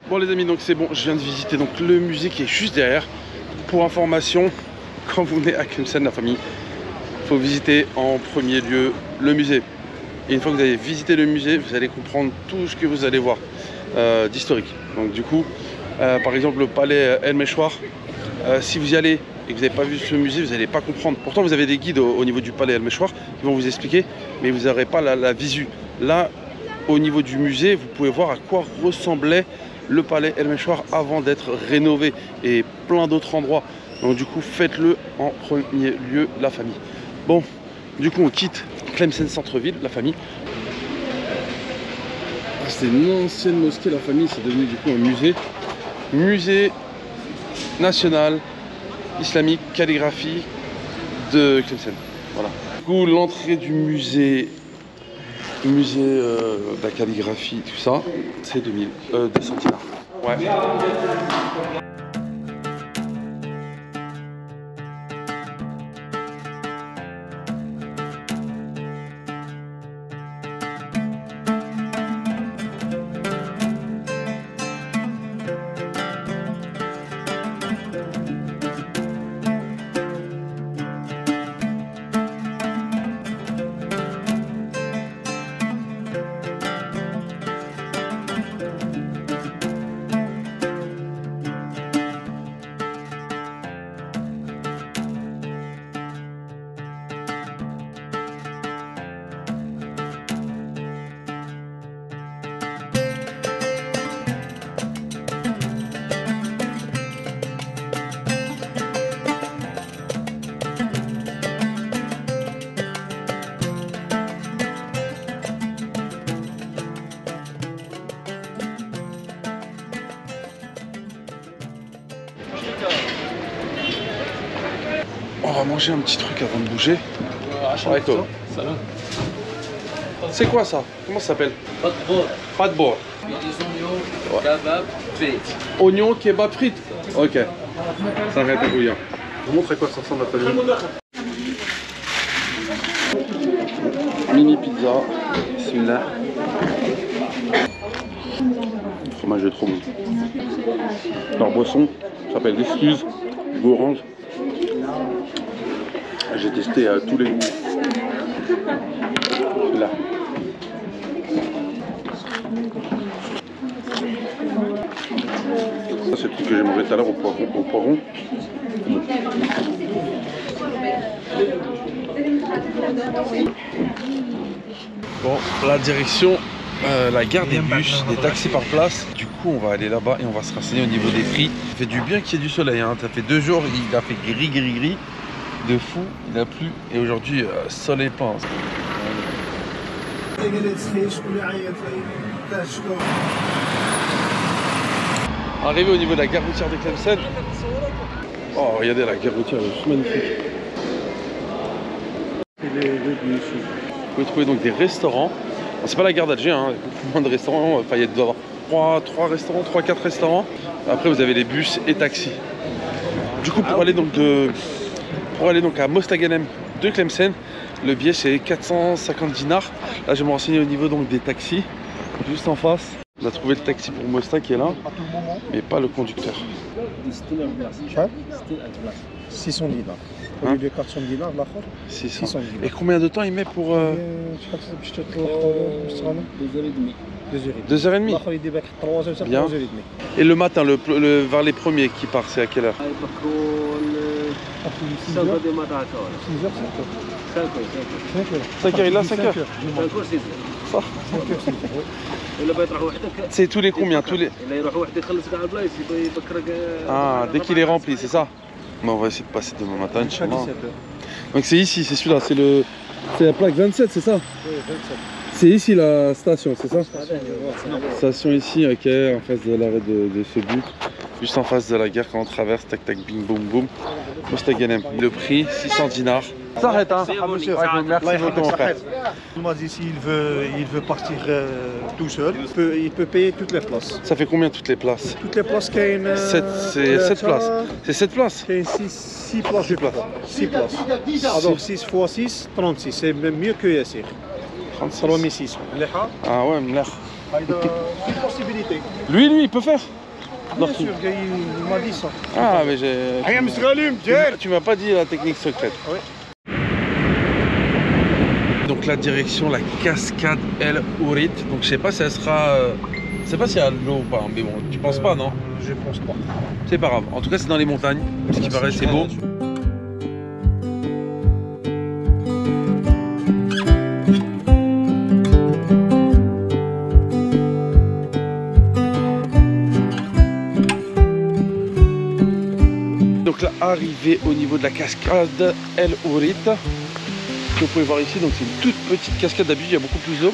Speaker 1: Bon les amis, donc c'est bon, je viens de visiter donc le musée qui est juste derrière. Pour information, quand vous venez à Tlemcen, la famille, il faut visiter en premier lieu le musée. Et une fois que vous avez visité le musée, vous allez comprendre tout ce que vous allez voir d'historique. Donc du coup, par exemple le palais El Meshwar, si vous y allez et que vous n'avez pas vu ce musée, vous n'allez pas comprendre. Pourtant vous avez des guides au niveau du palais El Meshwar qui vont vous expliquer, mais vous n'aurez pas la visu. Là, au niveau du musée, vous pouvez voir à quoi ressemblait le palais El Meshwar avant d'être rénové et plein d'autres endroits. Donc du coup faites-le en premier lieu, la famille. Bon, du coup on quitte Tlemcen centre-ville, la famille. C'était une ancienne mosquée, la famille, c'est devenu du coup un musée. Musée national islamique calligraphie de Tlemcen. Voilà. Du coup l'entrée du musée de la calligraphie, tout ça, c'est 200 dinars. Ouais. va manger un petit truc avant de bouger. C'est quoi ça? Comment ça s'appelle? Pas de bord.
Speaker 8: Des oignons, kebab, frites.
Speaker 1: Oignons, kebab, frites. Ok. Ça arrête de bouillir. Je vous montre à quoi ça ressemble la famille. Mini pizza. Bismillah. Le fromage est trop bon. Leur boisson s'appelle l'excuse. Goût orange. J'ai testé tous les goûts. Là. Ça c'est le truc que j'ai mangé tout à l'heure au poiron. Bon, la direction, la gare des bus, des taxis par place. Du coup, on va aller là-bas et on va se renseigner au niveau des prix. Ça fait du bien qu'il y ait du soleil. Hein. Ça fait 2 jours, il a fait gris. De fou, il a plu. Et aujourd'hui, soleil plein. Arrivé au niveau de la gare routière de Tlemcen. Oh, regardez la gare routière, elle est juste magnifique. Vous pouvez trouver donc des restaurants. C'est pas la gare d'Alger, hein. Il y a beaucoup moins de restaurants. Enfin, il doit y avoir 3 restaurants, 3-4 restaurants. Après, vous avez les bus et taxis. Du coup, pour aller donc à Mostaganem de Tlemcen, le billet c'est 450 dinars. Là, je vais me renseigner au niveau donc des taxis. Juste en face, on a trouvé le taxi pour Mosta qui est là, mais pas le conducteur.
Speaker 13: 600 dinars.
Speaker 1: Hein?
Speaker 13: 400 dinars, l'autre
Speaker 1: 600 dinars. Et combien de temps il met pour 2h30. Bien. Et le matin, vers les premiers qui partent, c'est à quelle heure? 5h, il est là, 5h. C'est tous les combien? Tous les... Ah, dès qu'il est rempli, c'est ça? Bon, on va essayer de passer demain matin, Inch'Allah. Donc c'est ici, c'est celui-là, c'est la plaque 27, c'est ça? Oui, 27. C'est ici la station, c'est ça? Station ici, ok, en face de l'arrêt de ce but. Juste en face de la gare quand on traverse, tac tac, bing boum boum. Mostaganem. Le prix, 600 dinars. Ça arrête, hein? Merci beaucoup, mon frère.
Speaker 13: Il m'a dit s'il veut partir tout seul, il peut payer toutes les places.
Speaker 1: Ça fait combien toutes les places?
Speaker 13: Toutes les places qu'il y a une...
Speaker 1: C'est 7 places. C'est 7 places?
Speaker 13: Il y a 6 places. 6 places. Alors 6 x 6, 36. C'est même mieux que Yassir. 3600.
Speaker 1: Ah ouais, mlech.
Speaker 13: C'est une possibilité.
Speaker 1: Lui, il peut faire?
Speaker 13: Bien sûr, il m'a dit ça.
Speaker 1: Ah, mais tu m'as pas dit la technique secrète.
Speaker 13: Oui.
Speaker 1: Donc la direction, la cascade El Ourit. Donc je sais pas si elle sera... je sais pas s'il y a de l'eau ou pas, mais bon, tu penses pas, non?
Speaker 13: Je pense pas.
Speaker 1: C'est pas grave. En tout cas, c'est dans les montagnes. Ce qui paraît, c'est beau. Donc là, arrivé au niveau de la cascade El Ourit, que vous pouvez voir ici, donc c'est une toute petite cascade. D'habitude, il y a beaucoup plus d'eau.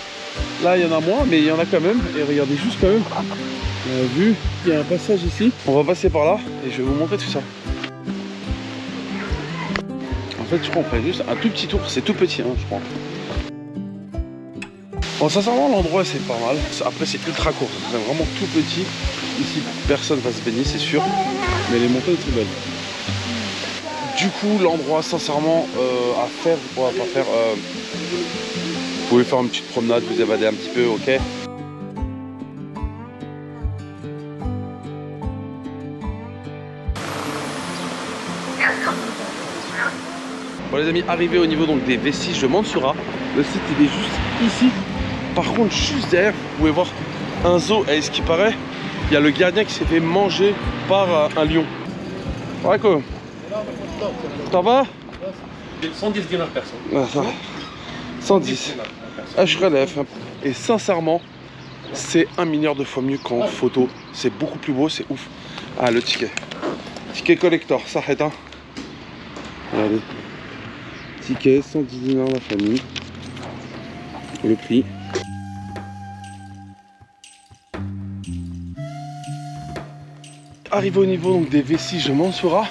Speaker 1: Là, il y en a moins, mais il y en a quand même. Et regardez juste quand même. On a vu, il y a un passage ici. On va passer par là et je vais vous montrer tout ça. En fait, je crois qu'on fait juste un tout petit tour. C'est tout petit, hein, je crois. Bon, sincèrement, l'endroit c'est pas mal. Après, c'est ultra court. C'est vraiment tout petit. Ici, personne va se baigner, c'est sûr. Mais les montagnes sont belles. Du coup, l'endroit, sincèrement, à faire, vous pourrez pas faire. Vous pouvez faire une petite promenade, vous évader un petit peu, ok. Bon les amis, arrivé au niveau donc des vestiges de Mansoura. Le site il est juste ici. Par contre, juste derrière, vous pouvez voir un zoo. Et ce qui paraît, il y a le gardien qui s'est fait manger par un lion. Ouais quoi. Ça va?
Speaker 8: 110 dinars personne.
Speaker 1: Ah, ça va. 110. Ah, je relève. Et sincèrement, c'est 1 milliard de fois mieux qu'en photo. C'est beaucoup plus beau, c'est ouf. Ah, le ticket. Ticket collector, ça arrête, hein. Regardez. Ticket, 110 dinars la famille. Le prix. Arrivé au niveau donc, des vestiges de Mansoura.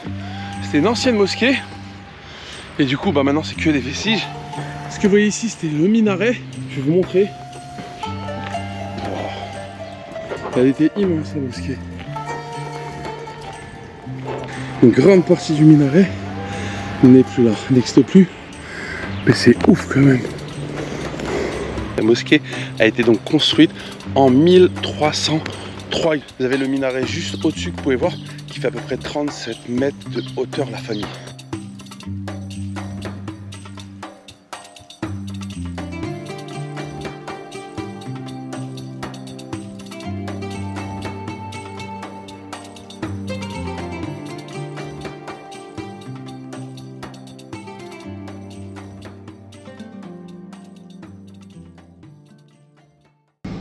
Speaker 1: C'était une ancienne mosquée. Et du coup, bah maintenant c'est que des vestiges. Ce que vous voyez ici, c'était le minaret. Je vais vous montrer. Elle était immense la mosquée. Une grande partie du minaret n'est plus là, n'existe plus. Mais c'est ouf quand même. La mosquée a été donc construite en 1303. Vous avez le minaret juste au-dessus que vous pouvez voir, qui fait à peu près 37 mètres de hauteur la famille.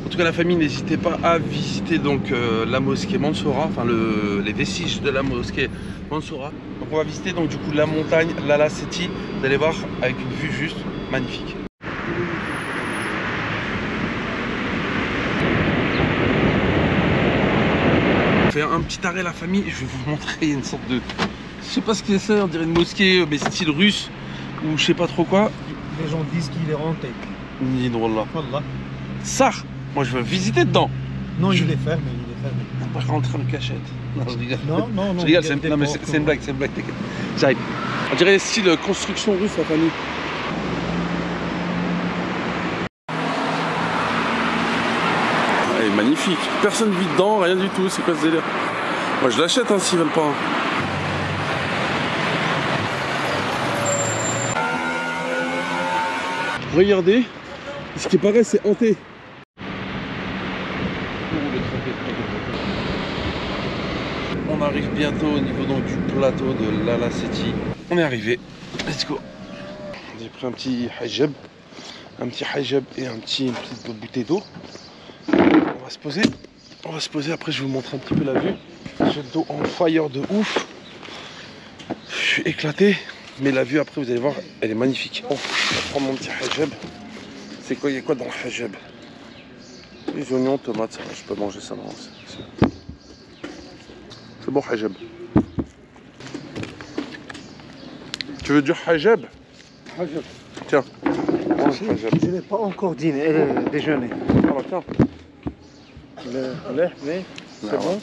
Speaker 1: En tout cas la famille, n'hésitez pas à visiter donc la mosquée Mansoura, enfin les vestiges de la mosquée Mansoura. Donc on va visiter donc du coup la montagne Lala Seti, vous allez voir avec une vue juste magnifique. On fait un petit arrêt la famille, je vais vous montrer une sorte de... Je sais pas ce qu'il c'est, on dirait une mosquée mais style russe ou je sais pas trop quoi.
Speaker 13: Les gens disent qu'il est renté.
Speaker 1: Wallah. Ça, moi je veux visiter dedans.
Speaker 13: Non, il est fermé, il est fermé.
Speaker 1: On va rentrer en cachette. Non, je rigole.
Speaker 13: Non.
Speaker 1: Je rigole, c'est une blague, t'inquiète. J'arrive. On dirait style construction russe la famille. Elle est magnifique. Personne vit dedans, rien du tout. C'est quoi ce délire? Moi je l'achète hein, s'ils veulent pas. Regardez, ce qui paraît c'est hanté. On arrive bientôt au niveau donc, du plateau de Lala Seti. On est arrivé, let's go. J'ai pris un petit hijab et une petite bouteille d'eau. On va se poser, après je vais vous montrer un petit peu la vue. J'ai le dos en fire de ouf. Je suis éclaté. Mais la vue après vous allez voir, elle est magnifique. Bon, je vais prendre mon petit hijab. C'est quoi, il y a quoi dans le hijab? Les oignons, tomates, ça va, je peux manger ça. C'est bon hijab. Tu veux du hijab?
Speaker 13: Hijab.
Speaker 1: Tiens.
Speaker 13: Je n'ai pas encore déjeuné.
Speaker 1: Alors tiens.
Speaker 13: Le lait, mais c'est bon?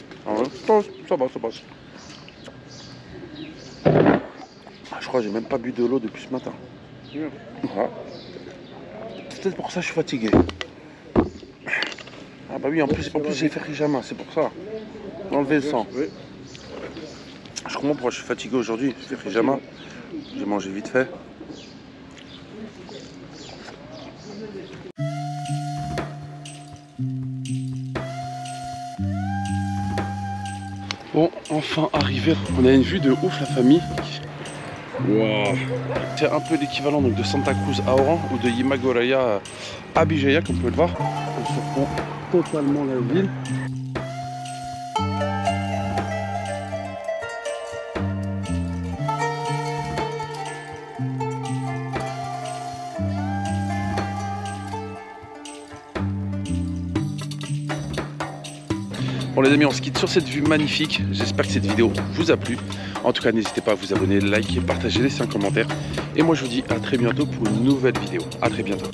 Speaker 1: Ça passe. Je crois que j'ai même pas bu de l'eau depuis ce matin. Voilà. C'est peut-être pour ça que je suis fatigué. Ah bah oui, en plus j'ai fait hijama, c'est pour ça. Enlever le sang. Je comprends pourquoi je suis fatigué aujourd'hui. J'ai fait hijama. J'ai mangé vite fait. Bon, enfin arrivé. On a une vue de ouf la famille. Wow. C'est un peu l'équivalent de Santa Cruz à Oran ou de Yimagoraya à Bijaya, comme vous pouvez le voir. On surprend totalement la ville. Bon les amis, on se quitte sur cette vue magnifique. J'espère que cette vidéo vous a plu. En tout cas, n'hésitez pas à vous abonner, liker, partager, laisser un commentaire. Et moi je vous dis à très bientôt pour une nouvelle vidéo. À très bientôt.